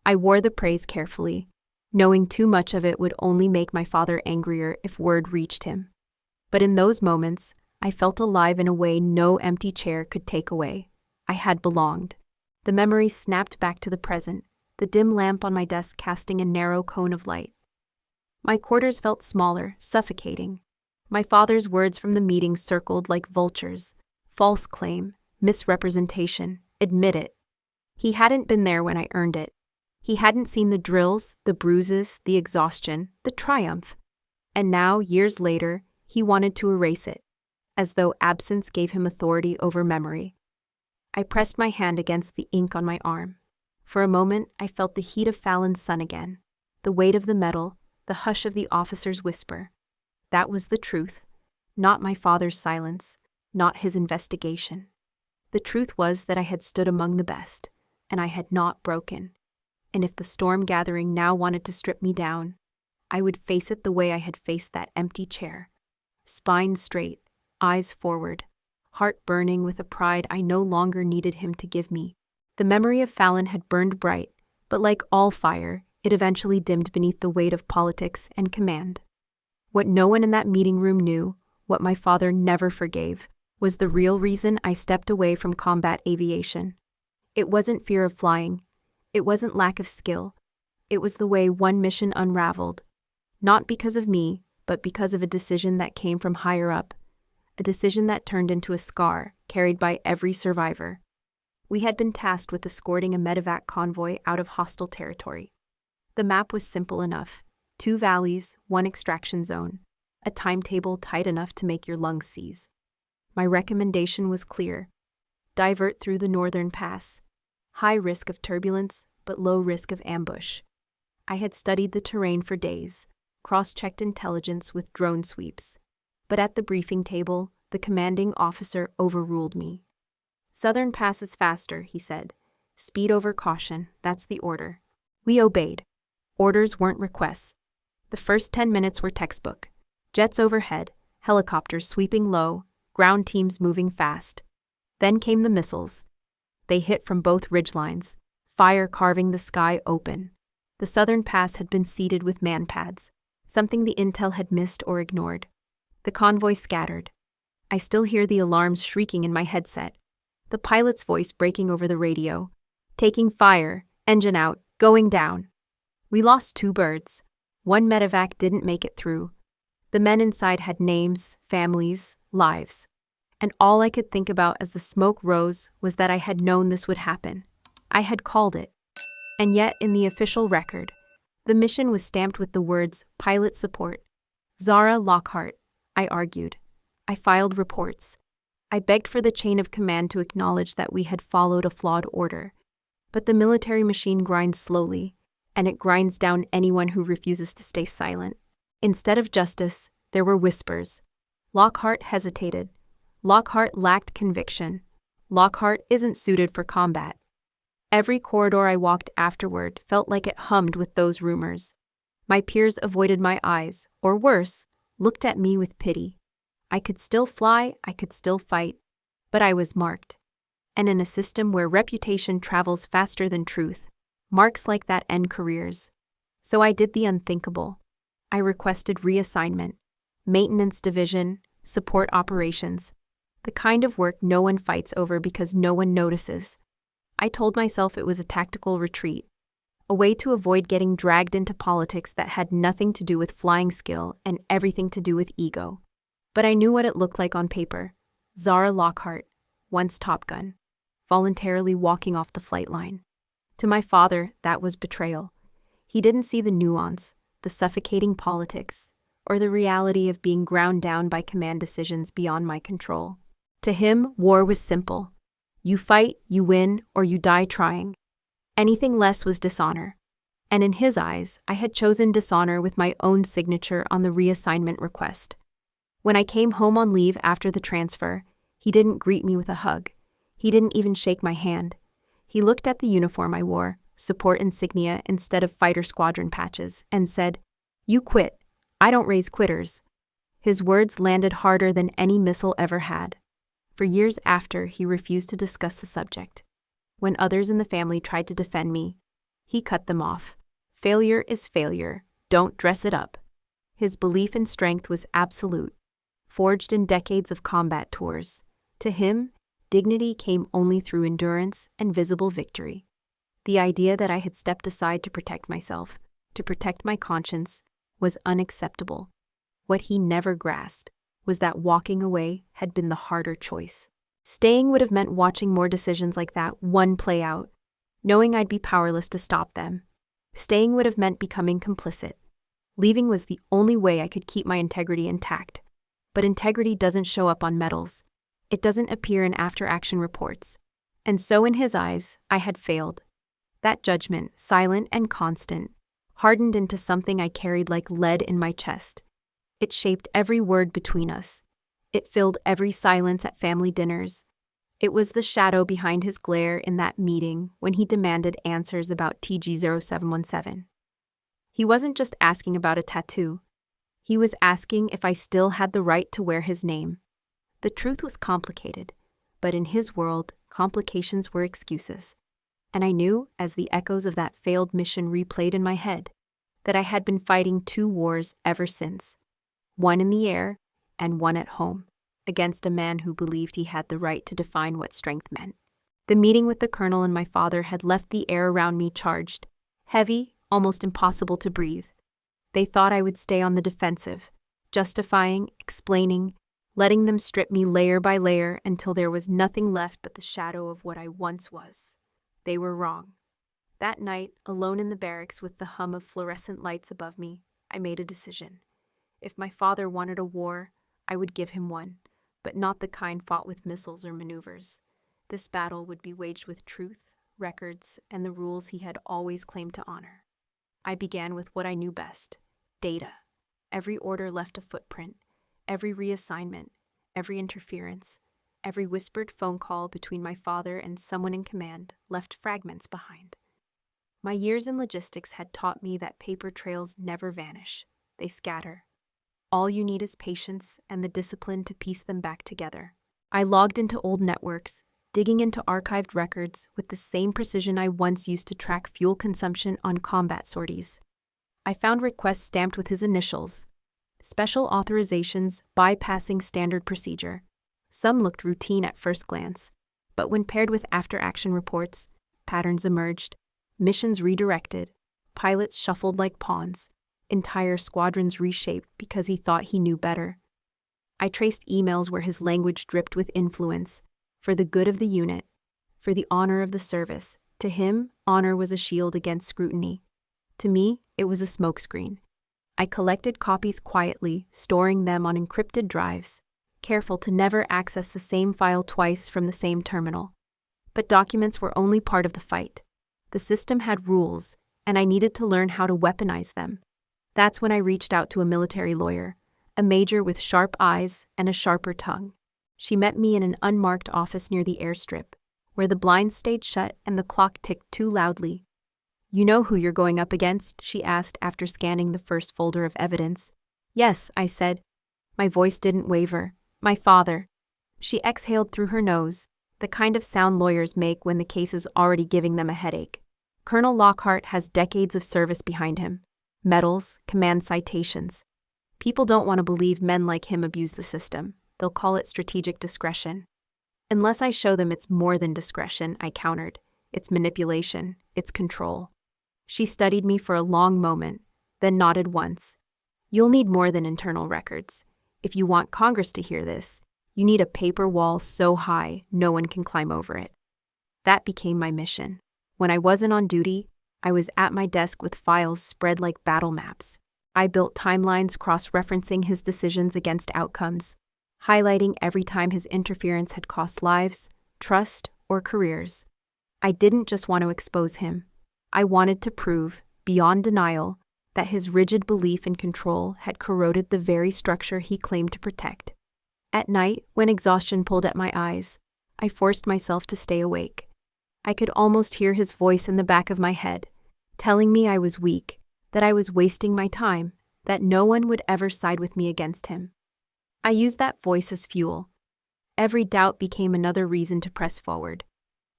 I wore the praise carefully, knowing too much of it would only make my father angrier if word reached him. But in those moments, I felt alive in a way no empty chair could take away. I had belonged. The memory snapped back to the present, the dim lamp on my desk casting a narrow cone of light. My quarters felt smaller, suffocating. My father's words from the meeting circled like vultures. False claim, misrepresentation, admit it. He hadn't been there when I earned it. He hadn't seen the drills, the bruises, the exhaustion, the triumph. And now, years later, he wanted to erase it, as though absence gave him authority over memory. I pressed my hand against the ink on my arm. For a moment, I felt the heat of Fallon's sun again, the weight of the metal, the hush of the officer's whisper. That was the truth, not my father's silence, not his investigation. The truth was that I had stood among the best, and I had not broken. And if the storm gathering now wanted to strip me down, I would face it the way I had faced that empty chair. Spine straight, eyes forward, heart burning with a pride I no longer needed him to give me. The memory of Fallon had burned bright, but like all fire, it eventually dimmed beneath the weight of politics and command. What no one in that meeting room knew, what my father never forgave, was the real reason I stepped away from combat aviation. It wasn't fear of flying. It wasn't lack of skill. It was the way one mission unraveled. Not because of me, but because of a decision that came from higher up. A decision that turned into a scar carried by every survivor. We had been tasked with escorting a medevac convoy out of hostile territory. The map was simple enough. 2 valleys, 1 extraction zone. A timetable tight enough to make your lungs seize. My recommendation was clear. Divert through the northern pass. High risk of turbulence, but low risk of ambush. I had studied the terrain for days, cross-checked intelligence with drone sweeps. But at the briefing table, the commanding officer overruled me. Southern pass is faster, he said. Speed over caution, that's the order. We obeyed. Orders weren't requests. The first 10 minutes were textbook. Jets overhead, helicopters sweeping low, ground teams moving fast. Then came the missiles. They hit from both ridgelines, fire carving the sky open. The southern pass had been seeded with man-pads, something the intel had missed or ignored. The convoy scattered. I still hear the alarms shrieking in my headset, the pilot's voice breaking over the radio. Taking fire, engine out, going down. We lost 2 birds. 1 medevac didn't make it through. The men inside had names, families, lives. And all I could think about as the smoke rose was that I had known this would happen. I had called it. And yet, in the official record, the mission was stamped with the words, pilot support. Zara Lockhart, I argued. I filed reports. I begged for the chain of command to acknowledge that we had followed a flawed order. But the military machine grinds slowly, and it grinds down anyone who refuses to stay silent. Instead of justice, there were whispers. Lockhart hesitated. Lockhart lacked conviction. Lockhart isn't suited for combat. Every corridor I walked afterward felt like it hummed with those rumors. My peers avoided my eyes, or worse, looked at me with pity. I could still fly, I could still fight, but I was marked. And in a system where reputation travels faster than truth, marks like that end careers. So I did the unthinkable. I requested reassignment, maintenance division, support operations, the kind of work no one fights over because no one notices. I told myself it was a tactical retreat, a way to avoid getting dragged into politics that had nothing to do with flying skill and everything to do with ego. But I knew what it looked like on paper. Zara Lockhart, once Top Gun, voluntarily walking off the flight line. To my father, that was betrayal. He didn't see the nuance, the suffocating politics, or the reality of being ground down by command decisions beyond my control. To him, war was simple. You fight, you win, or you die trying. Anything less was dishonor. And in his eyes, I had chosen dishonor with my own signature on the reassignment request. When I came home on leave after the transfer, he didn't greet me with a hug. He didn't even shake my hand. He looked at the uniform I wore, support insignia instead of fighter squadron patches, and said, "You quit. I don't raise quitters." His words landed harder than any missile ever had. For years after, he refused to discuss the subject. When others in the family tried to defend me, he cut them off. Failure is failure. Don't dress it up. His belief in strength was absolute, forged in decades of combat tours. To him, dignity came only through endurance and visible victory. The idea that I had stepped aside to protect myself, to protect my conscience, was unacceptable. What he never grasped was that walking away had been the harder choice. Staying would have meant watching more decisions like that one play out, knowing I'd be powerless to stop them. Staying would have meant becoming complicit. Leaving was the only way I could keep my integrity intact. But integrity doesn't show up on medals. It doesn't appear in after-action reports. And so in his eyes, I had failed. That judgment, silent and constant, hardened into something I carried like lead in my chest. It shaped every word between us. It filled every silence at family dinners. It was the shadow behind his glare in that meeting when he demanded answers about TG0717. He wasn't just asking about a tattoo. He was asking if I still had the right to wear his name. The truth was complicated, but in his world, complications were excuses. And I knew, as the echoes of that failed mission replayed in my head, that I had been fighting two wars ever since. One in the air and one at home, against a man who believed he had the right to define what strength meant. The meeting with the colonel and my father had left the air around me charged, heavy, almost impossible to breathe. They thought I would stay on the defensive, justifying, explaining, letting them strip me layer by layer until there was nothing left but the shadow of what I once was. They were wrong. That night, alone in the barracks with the hum of fluorescent lights above me, I made a decision. If my father wanted a war, I would give him one, but not the kind fought with missiles or maneuvers. This battle would be waged with truth, records, and the rules he had always claimed to honor. I began with what I knew best: data. Every order left a footprint, every reassignment, every interference, every whispered phone call between my father and someone in command left fragments behind. My years in logistics had taught me that paper trails never vanish. They scatter. All you need is patience and the discipline to piece them back together. I logged into old networks, digging into archived records with the same precision I once used to track fuel consumption on combat sorties. I found requests stamped with his initials, special authorizations bypassing standard procedure. Some looked routine at first glance, but when paired with after-action reports, patterns emerged, missions redirected, pilots shuffled like pawns, entire squadrons reshaped because he thought he knew better. I traced emails where his language dripped with influence, for the good of the unit, for the honor of the service. To him, honor was a shield against scrutiny. To me, it was a smokescreen. I collected copies quietly, storing them on encrypted drives, careful to never access the same file twice from the same terminal. But documents were only part of the fight. The system had rules, and I needed to learn how to weaponize them. That's when I reached out to a military lawyer, a major with sharp eyes and a sharper tongue. She met me in an unmarked office near the airstrip, where the blinds stayed shut and the clock ticked too loudly. "You know who you're going up against?" she asked after scanning the first folder of evidence. "Yes," I said. My voice didn't waver. "My father." She exhaled through her nose, the kind of sound lawyers make when the case is already giving them a headache. Colonel Lockhart has decades of service behind him. Medals, command citations. People don't want to believe men like him abuse the system. They'll call it strategic discretion. Unless I show them it's more than discretion, I countered. It's manipulation. It's control. She studied me for a long moment, then nodded once. "You'll need more than internal records. If you want Congress to hear this, you need a paper wall so high no one can climb over it." That became my mission. When I wasn't on duty, I was at my desk with files spread like battle maps. I built timelines cross-referencing his decisions against outcomes, highlighting every time his interference had cost lives, trust, or careers. I didn't just want to expose him. I wanted to prove, beyond denial, that his rigid belief in control had corroded the very structure he claimed to protect. At night, when exhaustion pulled at my eyes, I forced myself to stay awake. I could almost hear his voice in the back of my head, telling me I was weak, that I was wasting my time, that no one would ever side with me against him. I used that voice as fuel. Every doubt became another reason to press forward.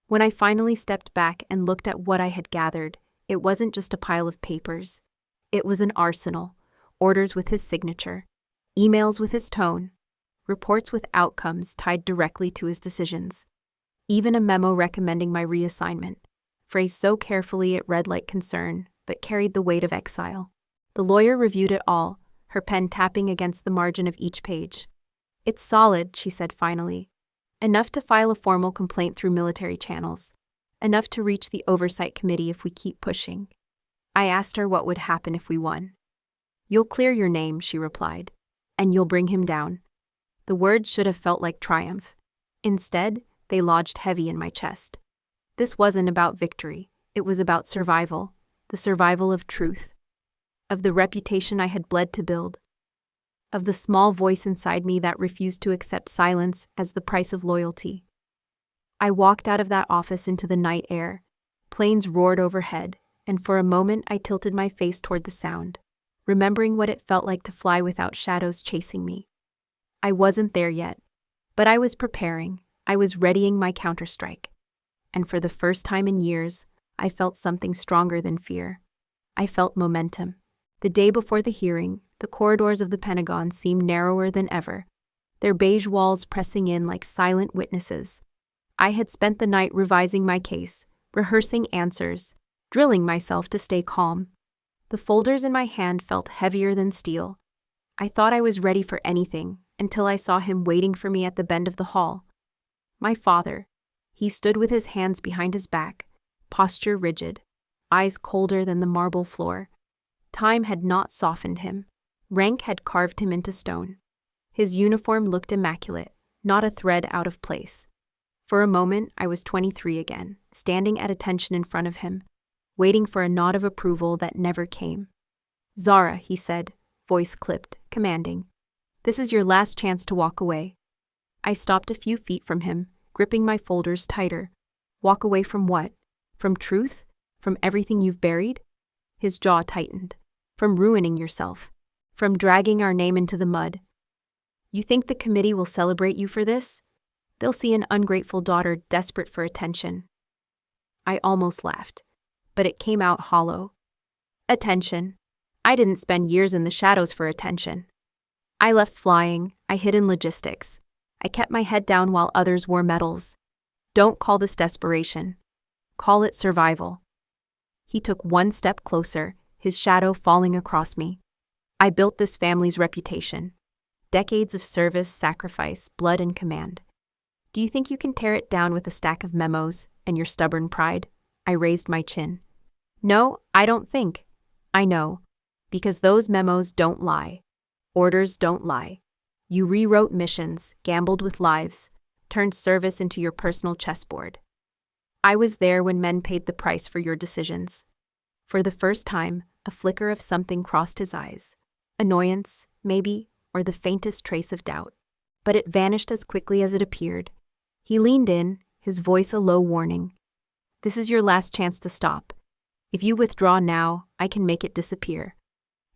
When I finally stepped back and looked at what I had gathered, it wasn't just a pile of papers. It was an arsenal: orders with his signature, emails with his tone, reports with outcomes tied directly to his decisions. Even a memo recommending my reassignment, phrased so carefully it read like concern, but carried the weight of exile. The lawyer reviewed it all, her pen tapping against the margin of each page. "It's solid," she said finally. "Enough to file a formal complaint through military channels. Enough to reach the oversight committee if we keep pushing." I asked her what would happen if we won. "You'll clear your name," she replied, "and you'll bring him down." The words should have felt like triumph. Instead, they lodged heavy in my chest. This wasn't about victory. It was about survival, the survival of truth, of the reputation I had bled to build, of the small voice inside me that refused to accept silence as the price of loyalty. I walked out of that office into the night air. Planes roared overhead, and for a moment I tilted my face toward the sound, remembering what it felt like to fly without shadows chasing me. I wasn't there yet, but I was preparing. I was readying my counterstrike. And for the first time in years, I felt something stronger than fear. I felt momentum. The day before the hearing, the corridors of the Pentagon seemed narrower than ever, their beige walls pressing in like silent witnesses. I had spent the night revising my case, rehearsing answers, drilling myself to stay calm. The folders in my hand felt heavier than steel. I thought I was ready for anything until I saw him waiting for me at the bend of the hall. My father. He stood with his hands behind his back, posture rigid, eyes colder than the marble floor. Time had not softened him. Rank had carved him into stone. His uniform looked immaculate, not a thread out of place. For a moment, I was 23 again, standing at attention in front of him, waiting for a nod of approval that never came. "Zara," he said, voice clipped, commanding. "This is your last chance to walk away." I stopped a few feet from him, gripping my folders tighter. Walk away from what? From truth? From everything you've buried? His jaw tightened. From ruining yourself. From dragging our name into the mud. "You think the committee will celebrate you for this? They'll see an ungrateful daughter desperate for attention." I almost laughed, but it came out hollow. Attention. I didn't spend years in the shadows for attention. I left flying. I hid in logistics. I kept my head down while others wore medals. Don't call this desperation. Call it survival. He took one step closer, his shadow falling across me. I built this family's reputation. Decades of service, sacrifice, blood, and command. Do you think you can tear it down with a stack of memos and your stubborn pride? I raised my chin. No, I don't think. I know. Because those memos don't lie. Orders don't lie. You rewrote missions, gambled with lives, turned service into your personal chessboard. I was there when men paid the price for your decisions. For the first time, a flicker of something crossed his eyes. Annoyance, maybe, or the faintest trace of doubt. But it vanished as quickly as it appeared. He leaned in, his voice a low warning. "This is your last chance to stop. If you withdraw now, I can make it disappear.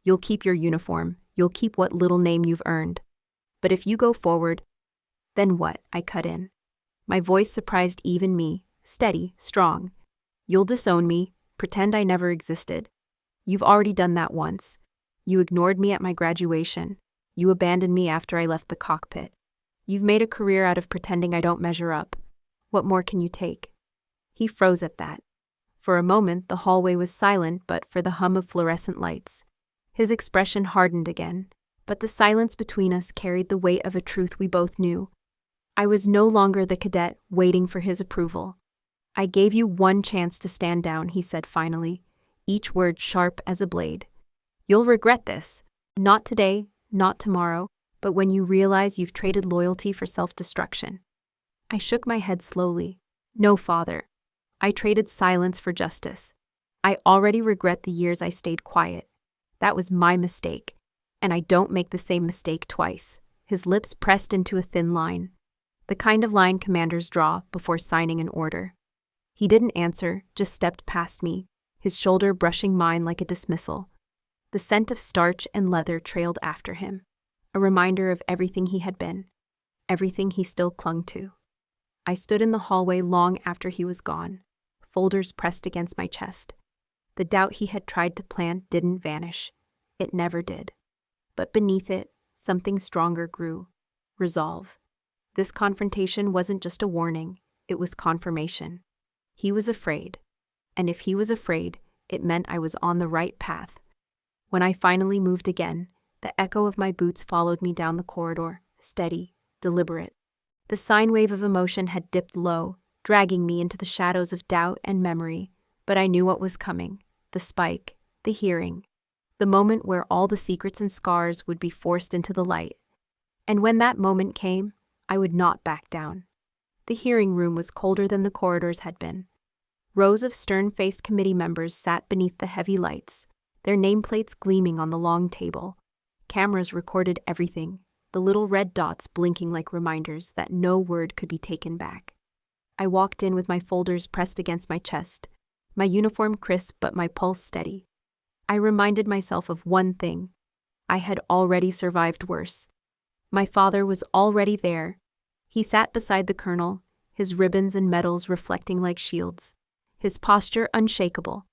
You'll keep your uniform, you'll keep what little name you've earned. But if you go forward..." "Then what?" I cut in. My voice surprised even me, steady, strong. "You'll disown me, pretend I never existed. You've already done that once. You ignored me at my graduation. You abandoned me after I left the cockpit. You've made a career out of pretending I don't measure up. What more can you take?" He froze at that. For a moment, the hallway was silent but for the hum of fluorescent lights. His expression hardened again, but the silence between us carried the weight of a truth we both knew. I was no longer the cadet waiting for his approval. "I gave you one chance to stand down," he said finally, each word sharp as a blade. "You'll regret this. Not today, not tomorrow, but when you realize you've traded loyalty for self-destruction." I shook my head slowly. "No, father. I traded silence for justice. I already regret the years I stayed quiet. That was my mistake, and I don't make the same mistake twice." His lips pressed into a thin line, the kind of line commanders draw before signing an order. He didn't answer, just stepped past me, his shoulder brushing mine like a dismissal. The scent of starch and leather trailed after him, a reminder of everything he had been. everything he still clung to. I stood in the hallway long after he was gone, folders pressed against my chest. The doubt he had tried to plant didn't vanish. It never did. But beneath it, something stronger grew. Resolve. This confrontation wasn't just a warning, it was confirmation. He was afraid. And if he was afraid, it meant I was on the right path. When I finally moved again, the echo of my boots followed me down the corridor, steady, deliberate. The sine wave of emotion had dipped low, dragging me into the shadows of doubt and memory, but I knew what was coming. The spike, the hearing, the moment where all the secrets and scars would be forced into the light. And when that moment came, I would not back down. The hearing room was colder than the corridors had been. Rows of stern-faced committee members sat beneath the heavy lights, their nameplates gleaming on the long table. Cameras recorded everything, the little red dots blinking like reminders that no word could be taken back. I walked in with my folders pressed against my chest, my uniform crisp but my pulse steady. I reminded myself of one thing. I had already survived worse. My father was already there. He sat beside the colonel, his ribbons and medals reflecting like shields, his posture unshakable.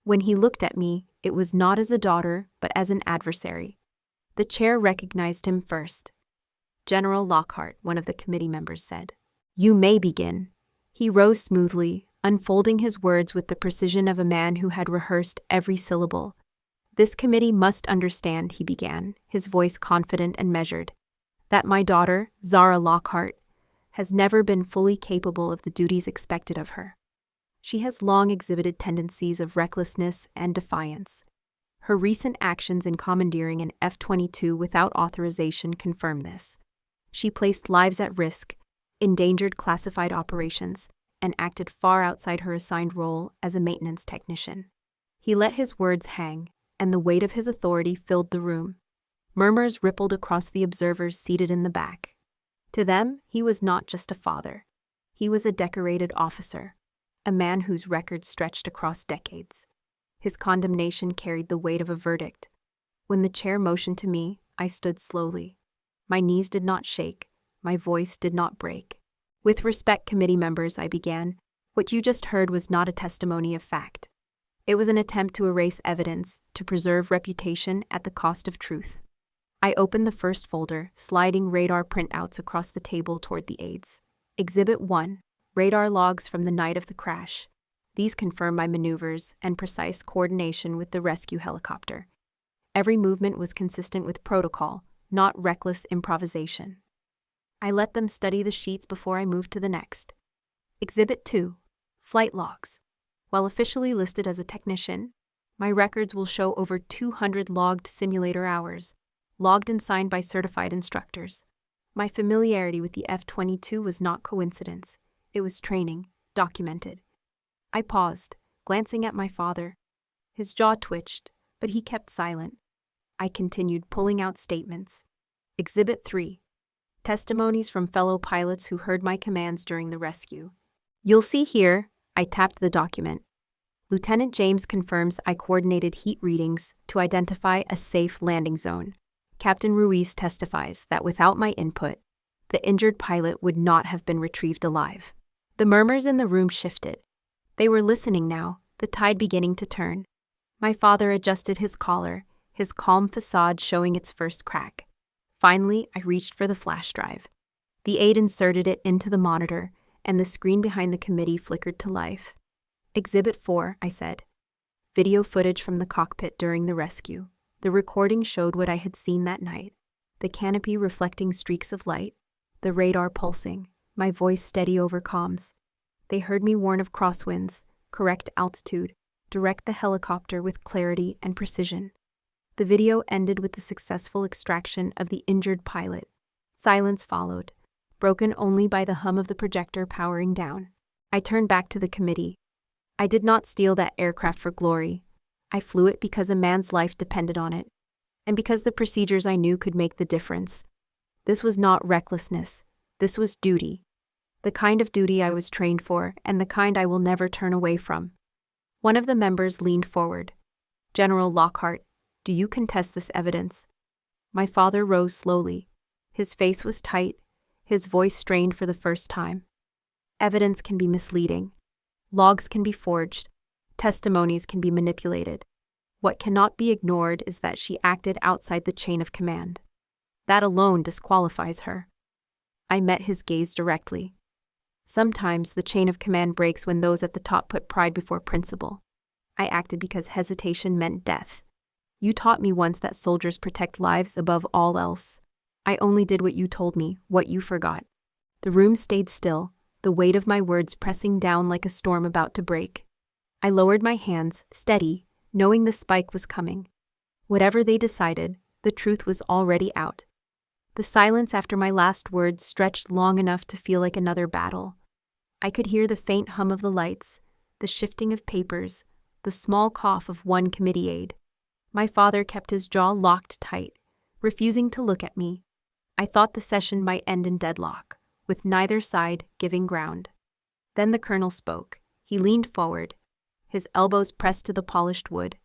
When he looked at me, it was not as a daughter, but as an adversary. The chair recognized him first. General Lockhart, one of the committee members, said, "You may begin." He rose smoothly, unfolding his words with the precision of a man who had rehearsed every syllable. "This committee must understand," he began, his voice confident and measured, "that my daughter, Zara Lockhart, has never been fully capable of the duties expected of her. She has long exhibited tendencies of recklessness and defiance. Her recent actions in commandeering an F22 without authorization confirm this. She placed lives at risk, endangered classified operations, and acted far outside her assigned role as a maintenance technician." He let his words hang, and the weight of his authority filled the room. Murmurs rippled across the observers seated in the back. To them, he was not just a father. He was a decorated officer, a man whose record stretched across decades. His condemnation carried the weight of a verdict. When the chair motioned to me, I stood slowly. My knees did not shake, my voice did not break. "With respect, committee members," I began, "what you just heard was not a testimony of fact. It was an attempt to erase evidence, to preserve reputation at the cost of truth." I opened the first folder, sliding radar printouts across the table toward the aides. Exhibit 1, radar logs from the night of the crash. These confirm my maneuvers and precise coordination with the rescue helicopter. Every movement was consistent with protocol, not reckless improvisation. I let them study the sheets before I moved to the next. Exhibit 2, flight logs. While officially listed as a technician, my records will show over 200 logged simulator hours, logged and signed by certified instructors. My familiarity with the F-22 was not coincidence. It was training, documented. I paused, glancing at my father. His jaw twitched, but he kept silent. I continued pulling out statements. Exhibit 3, testimonies from fellow pilots who heard my commands during the rescue. You'll see here, I tapped the document. Lieutenant James confirms I coordinated heat readings to identify a safe landing zone. Captain Ruiz testifies that without my input, the injured pilot would not have been retrieved alive. The murmurs in the room shifted. They were listening now, the tide beginning to turn. My father adjusted his collar, his calm facade showing its first crack. Finally, I reached for the flash drive. The aide inserted it into the monitor, and the screen behind the committee flickered to life. Exhibit 4, I said. Video footage from the cockpit during the rescue. The recording showed what I had seen that night. The canopy reflecting streaks of light, the radar pulsing, my voice steady over comms. They heard me warn of crosswinds, correct altitude, direct the helicopter with clarity and precision. The video ended with the successful extraction of the injured pilot. Silence followed, broken only by the hum of the projector powering down. I turned back to the committee. I did not steal that aircraft for glory. I flew it because a man's life depended on it, and because the procedures I knew could make the difference. This was not recklessness. This was duty. The kind of duty I was trained for, and the kind I will never turn away from. One of the members leaned forward. General Lockhart, do you contest this evidence? My father rose slowly. His face was tight, His voice strained for the first time. Evidence can be misleading. Logs can be forged. Testimonies can be manipulated. What cannot be ignored is that she acted outside the chain of command. That alone disqualifies her. I met his gaze directly. Sometimes the chain of command breaks when those at the top put pride before principle. I acted because hesitation meant death. You taught me once that soldiers protect lives above all else. I only did what you told me, what you forgot. The room stayed still, the weight of my words pressing down like a storm about to break. I lowered my hands, steady, knowing the spike was coming. Whatever they decided, the truth was already out. The silence after my last words stretched long enough to feel like another battle. I could hear the faint hum of the lights, the shifting of papers, the small cough of one committee aide. My father kept his jaw locked tight, refusing to look at me. I thought the session might end in deadlock, with neither side giving ground. Then the colonel spoke. He leaned forward, his elbows pressed to the polished wood,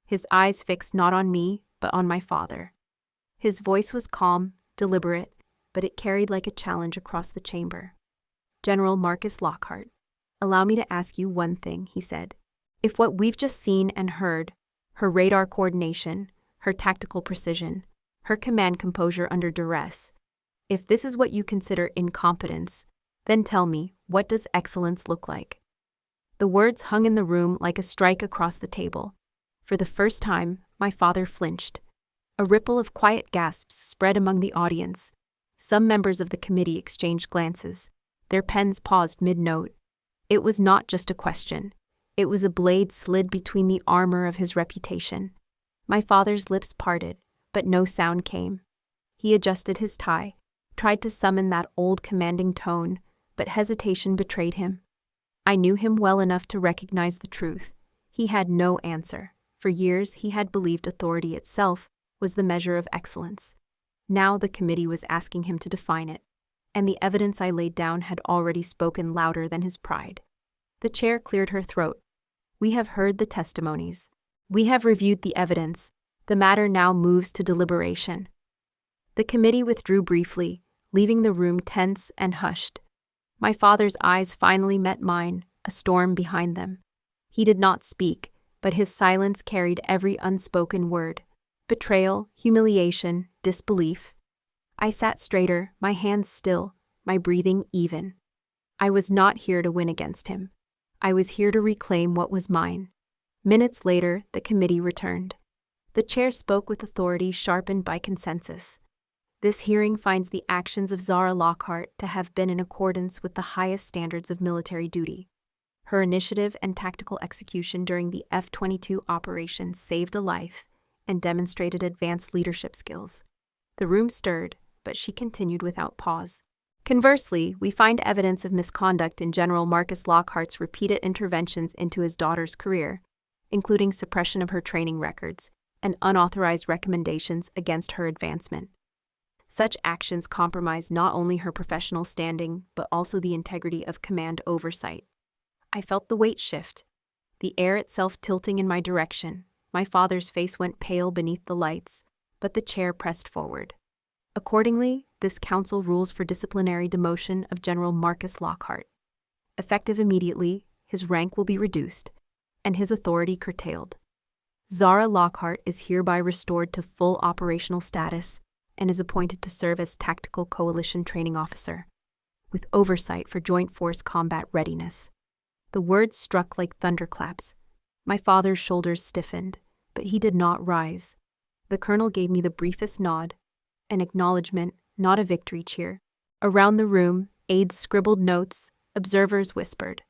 his eyes fixed not on me, but on my father. His voice was calm, deliberate, but it carried like a challenge across the chamber. General Marcus Lockhart, allow me to ask you one thing, he said. If what we've just seen and heard, her radar coordination, her tactical precision, her command composure under duress, if this is what you consider incompetence, then tell me, what does excellence look like? The words hung in the room like a strike across the table. For the first time, my father flinched. A ripple of quiet gasps spread among the audience. Some members of the committee exchanged glances. Their pens paused mid-note. It was not just a question. It was a blade slid between the armor of his reputation. My father's lips parted, but no sound came. He adjusted his tie, tried to summon that old commanding tone, but hesitation betrayed him. I knew him well enough to recognize the truth. He had no answer. For years, he had believed authority itself was the measure of excellence. Now the committee was asking him to define it, and the evidence I laid down had already spoken louder than his pride. The chair cleared her throat. We have heard the testimonies. We have reviewed the evidence. The matter now moves to deliberation. The committee withdrew briefly, leaving the room tense and hushed. My father's eyes finally met mine, a storm behind them. He did not speak, but his silence carried every unspoken word. Betrayal, humiliation, disbelief. I sat straighter, my hands still, my breathing even. I was not here to win against him. I was here to reclaim what was mine. Minutes later, the committee returned. The chair spoke with authority sharpened by consensus. This hearing finds the actions of Zara Lockhart to have been in accordance with the highest standards of military duty. Her initiative and tactical execution during the F22 operation saved a life and demonstrated advanced leadership skills. The room stirred, but she continued without pause. Conversely, we find evidence of misconduct in General Marcus Lockhart's repeated interventions into his daughter's career, including suppression of her training records and unauthorized recommendations against her advancement. Such actions compromise not only her professional standing, but also the integrity of command oversight. I felt the weight shift, the air itself tilting in my direction. My father's face went pale beneath the lights, but the chair pressed forward. Accordingly, this council rules for disciplinary demotion of General Marcus Lockhart. Effective immediately, his rank will be reduced, and his authority curtailed. Zara Lockhart is hereby restored to full operational status and is appointed to serve as Tactical Coalition Training Officer, with oversight for Joint Force combat readiness. The words struck like thunderclaps. My father's shoulders stiffened, but he did not rise. The colonel gave me the briefest nod, an acknowledgement, not a victory cheer. Around the room, aides scribbled notes, observers whispered.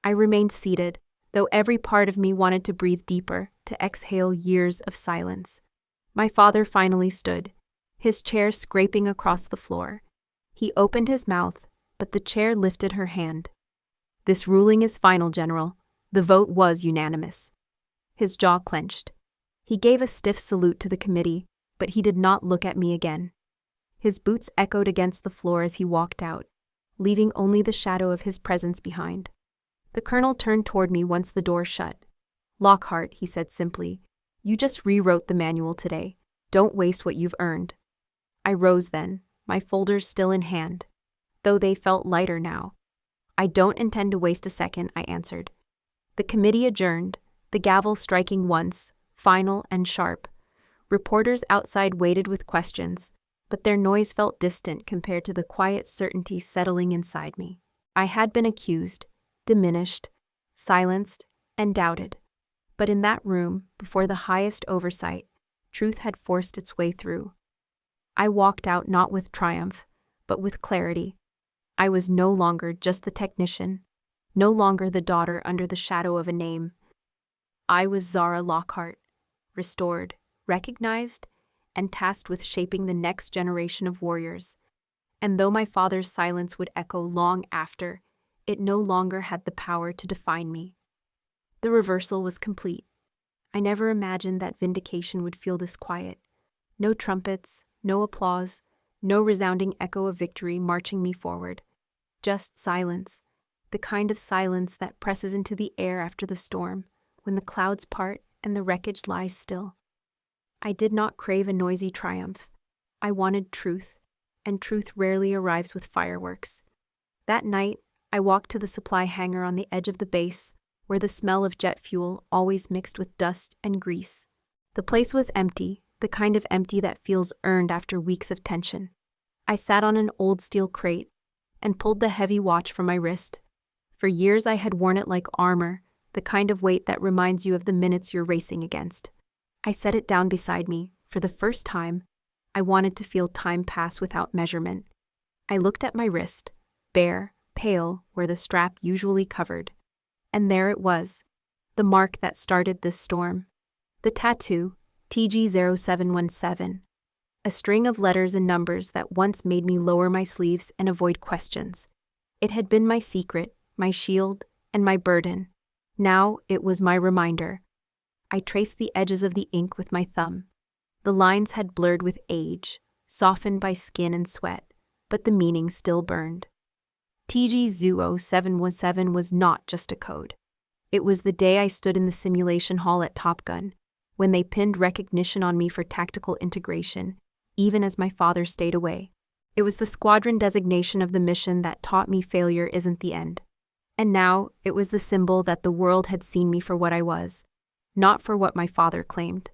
I remained seated, though every part of me wanted to breathe deeper, to exhale years of silence. My father finally stood, his chair scraping across the floor. He opened his mouth, but the chair lifted her hand. This ruling is final, General. The vote was unanimous. His jaw clenched. He gave a stiff salute to the committee, but he did not look at me again. His boots echoed against the floor as he walked out, leaving only the shadow of his presence behind. The colonel turned toward me once the door shut. Lockhart, he said simply, you just rewrote the manual today. Don't waste what you've earned. I rose then, my folders still in hand. though they felt lighter now. "I don't intend to waste a second," I answered. The committee adjourned, the gavel striking once, final and sharp. Reporters outside waited with questions, but their noise felt distant compared to the quiet certainty settling inside me. I had been accused, diminished, silenced, and doubted. But in that room, before the highest oversight, truth had forced its way through. I walked out not with triumph, but with clarity. I was no longer just the technician, no longer the daughter under the shadow of a name. I was Zara Lockhart, restored, recognized, and tasked with shaping the next generation of warriors. And though my father's silence would echo long after, it no longer had the power to define me. The reversal was complete. I never imagined that vindication would feel this quiet. No trumpets, no applause, no resounding echo of victory marching me forward. Just silence, the kind of silence that presses into the air after the storm, when the clouds part and the wreckage lies still. I did not crave a noisy triumph. I wanted truth, and truth rarely arrives with fireworks. That night, I walked to the supply hangar on the edge of the base, where the smell of jet fuel always mixed with dust and grease. The place was empty, the kind of empty that feels earned after weeks of tension. I sat on an old steel crate and pulled the heavy watch from my wrist. For years I had worn it like armor, the kind of weight that reminds you of the minutes you're racing against. I set it down beside me. For the first time, I wanted to feel time pass without measurement. I looked at my wrist, bare, pale, where the strap usually covered. And there it was, the mark that started this storm. The tattoo, TG0717. A string of letters and numbers that once made me lower my sleeves and avoid questions. It had been my secret, my shield, and my burden. Now it was my reminder. I traced the edges of the ink with my thumb. The lines had blurred with age, softened by skin and sweat, but the meaning still burned. TG0717 was not just a code. It was the day I stood in the simulation hall at Top Gun, when they pinned recognition on me for tactical integration, even as my father stayed away. It was the squadron designation of the mission that taught me failure isn't the end. And now, it was the symbol that the world had seen me for what I was, not for what my father claimed.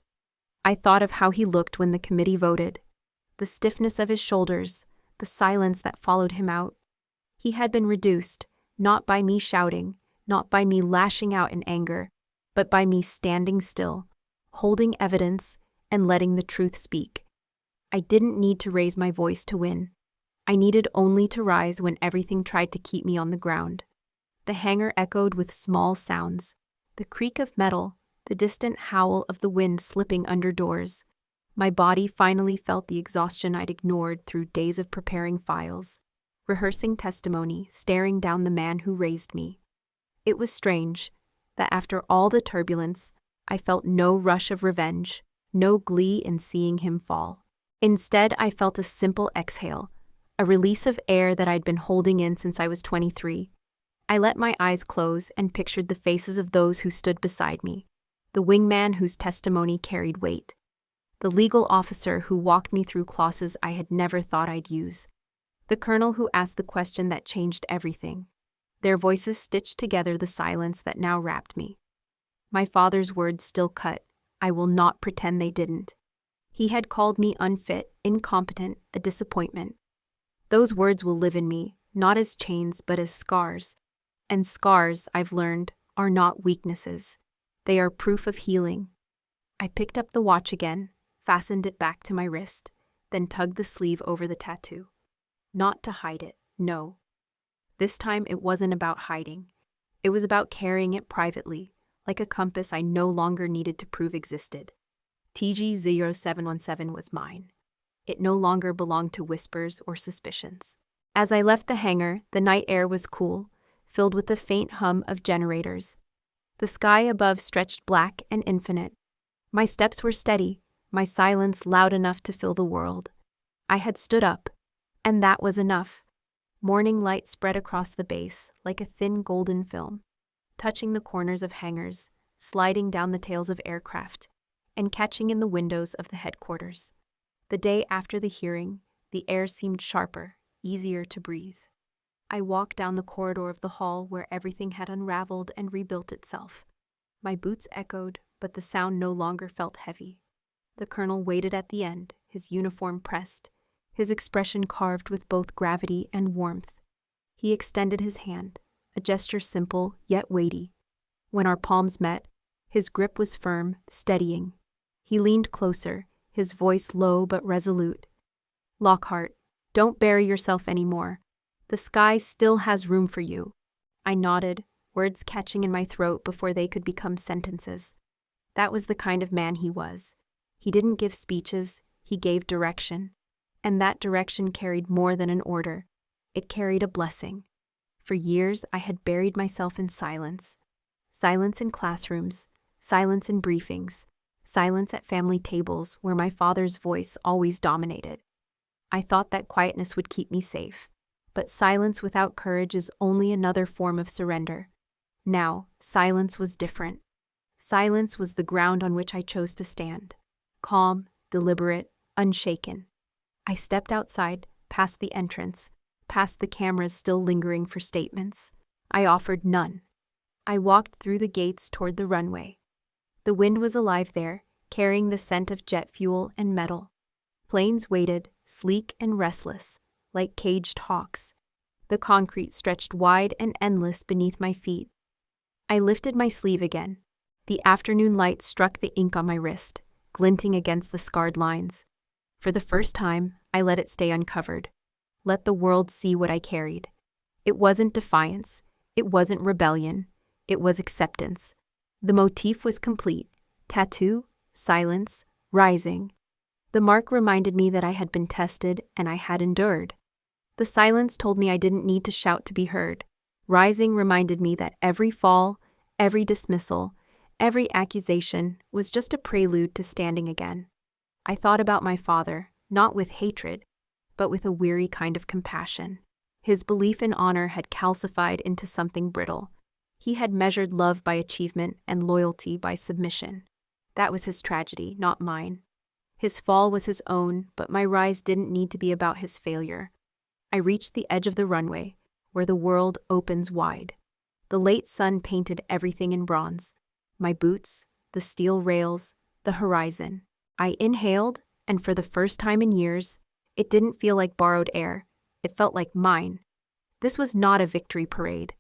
I thought of how he looked when the committee voted, the stiffness of his shoulders, the silence that followed him out. He had been reduced, not by me shouting, not by me lashing out in anger, but by me standing still, holding evidence, and letting the truth speak. I didn't need to raise my voice to win. I needed only to rise when everything tried to keep me on the ground. The hangar echoed with small sounds, the creak of metal, the distant howl of the wind slipping under doors. My body finally felt the exhaustion I'd ignored through days of preparing files, rehearsing testimony, staring down the man who raised me. It was strange that after all the turbulence, I felt no rush of revenge, no glee in seeing him fall. Instead, I felt a simple exhale, a release of air that I'd been holding in since I was 23. I let my eyes close and pictured the faces of those who stood beside me, the wingman whose testimony carried weight, the legal officer who walked me through clauses I had never thought I'd use, the colonel who asked the question that changed everything. Their voices stitched together the silence that now wrapped me. My father's words still cut. I will not pretend they didn't. He had called me unfit, incompetent, a disappointment. Those words will live in me, not as chains but as scars. And scars, I've learned, are not weaknesses. They are proof of healing. I picked up the watch again, fastened it back to my wrist, then tugged the sleeve over the tattoo. Not to hide it, no. This time it wasn't about hiding. It was about carrying it privately, like a compass I no longer needed to prove existed. TG0717 was mine. It no longer belonged to whispers or suspicions. As I left the hangar, the night air was cool, filled with the faint hum of generators. The sky above stretched black and infinite. My steps were steady, my silence loud enough to fill the world. I had stood up, and that was enough. Morning light spread across the base like a thin golden film, touching the corners of hangars, sliding down the tails of aircraft, and catching in the windows of the headquarters. The day after the hearing, the air seemed sharper, easier to breathe. I walked down the corridor of the hall where everything had unraveled and rebuilt itself. My boots echoed, but the sound no longer felt heavy. The colonel waited at the end, his uniform pressed, his expression carved with both gravity and warmth. He extended his hand, a gesture simple yet weighty. When our palms met, his grip was firm, steadying. He leaned closer, his voice low but resolute. "Lockhart, don't bury yourself anymore. The sky still has room for you." I nodded, words catching in my throat before they could become sentences. That was the kind of man he was. He didn't give speeches, he gave direction. And that direction carried more than an order. It carried a blessing. For years, I had buried myself in silence. Silence in classrooms, silence in briefings, silence at family tables where my father's voice always dominated. I thought that quietness would keep me safe. But silence without courage is only another form of surrender. Now, silence was different. Silence was the ground on which I chose to stand. Calm, deliberate, unshaken. I stepped outside, past the entrance, past the cameras still lingering for statements. I offered none. I walked through the gates toward the runway. The wind was alive there, carrying the scent of jet fuel and metal. Planes waited, sleek and restless, like caged hawks. The concrete stretched wide and endless beneath my feet. I lifted my sleeve again. The afternoon light struck the ink on my wrist, glinting against the scarred lines. For the first time, I let it stay uncovered. Let the world see what I carried. It wasn't defiance. It wasn't rebellion. It was acceptance. The motif was complete. Tattoo, silence, rising. The mark reminded me that I had been tested and I had endured. The silence told me I didn't need to shout to be heard. Rising reminded me that every fall, every dismissal, every accusation was just a prelude to standing again. I thought about my father, not with hatred, but with a weary kind of compassion. His belief in honor had calcified into something brittle. He had measured love by achievement and loyalty by submission. That was his tragedy, not mine. His fall was his own, but my rise didn't need to be about his failure. I reached the edge of the runway, where the world opens wide. The late sun painted everything in bronze. My boots, the steel rails, the horizon. I inhaled, and for the first time in years, it didn't feel like borrowed air. It felt like mine. This was not a victory parade.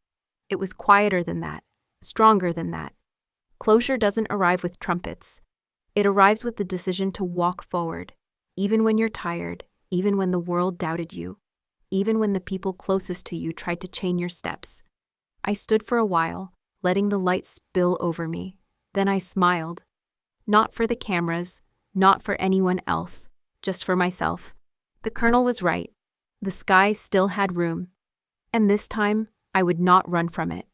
It was quieter than that, stronger than that. Closure doesn't arrive with trumpets. It arrives with the decision to walk forward, even when you're tired, even when the world doubted you, even when the people closest to you tried to chain your steps. I stood for a while, letting the light spill over me. Then I smiled. Not for the cameras, not for anyone else, just for myself. The colonel was right. The sky still had room. And this time, I would not run from it.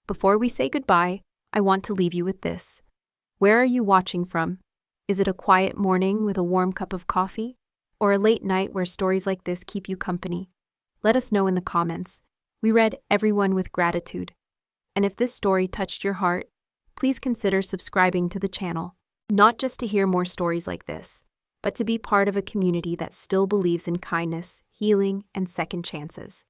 Before we say goodbye, I want to leave you with this. Where are you watching from? Is it a quiet morning with a warm cup of coffee? Or a late night where stories like this keep you company? Let us know in the comments. We read everyone with gratitude. And if this story touched your heart, please consider subscribing to the channel, not just to hear more stories like this, but to be part of a community that still believes in kindness, healing, and second chances.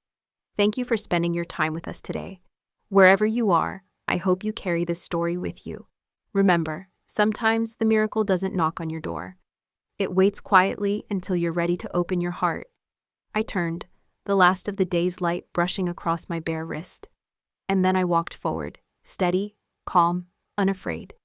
Thank you for spending your time with us today. Wherever you are, I hope you carry this story with you. Remember, sometimes the miracle doesn't knock on your door. It waits quietly until you're ready to open your heart. I turned, the last of the day's light brushing across my bare wrist. And then I walked forward, steady, calm, unafraid.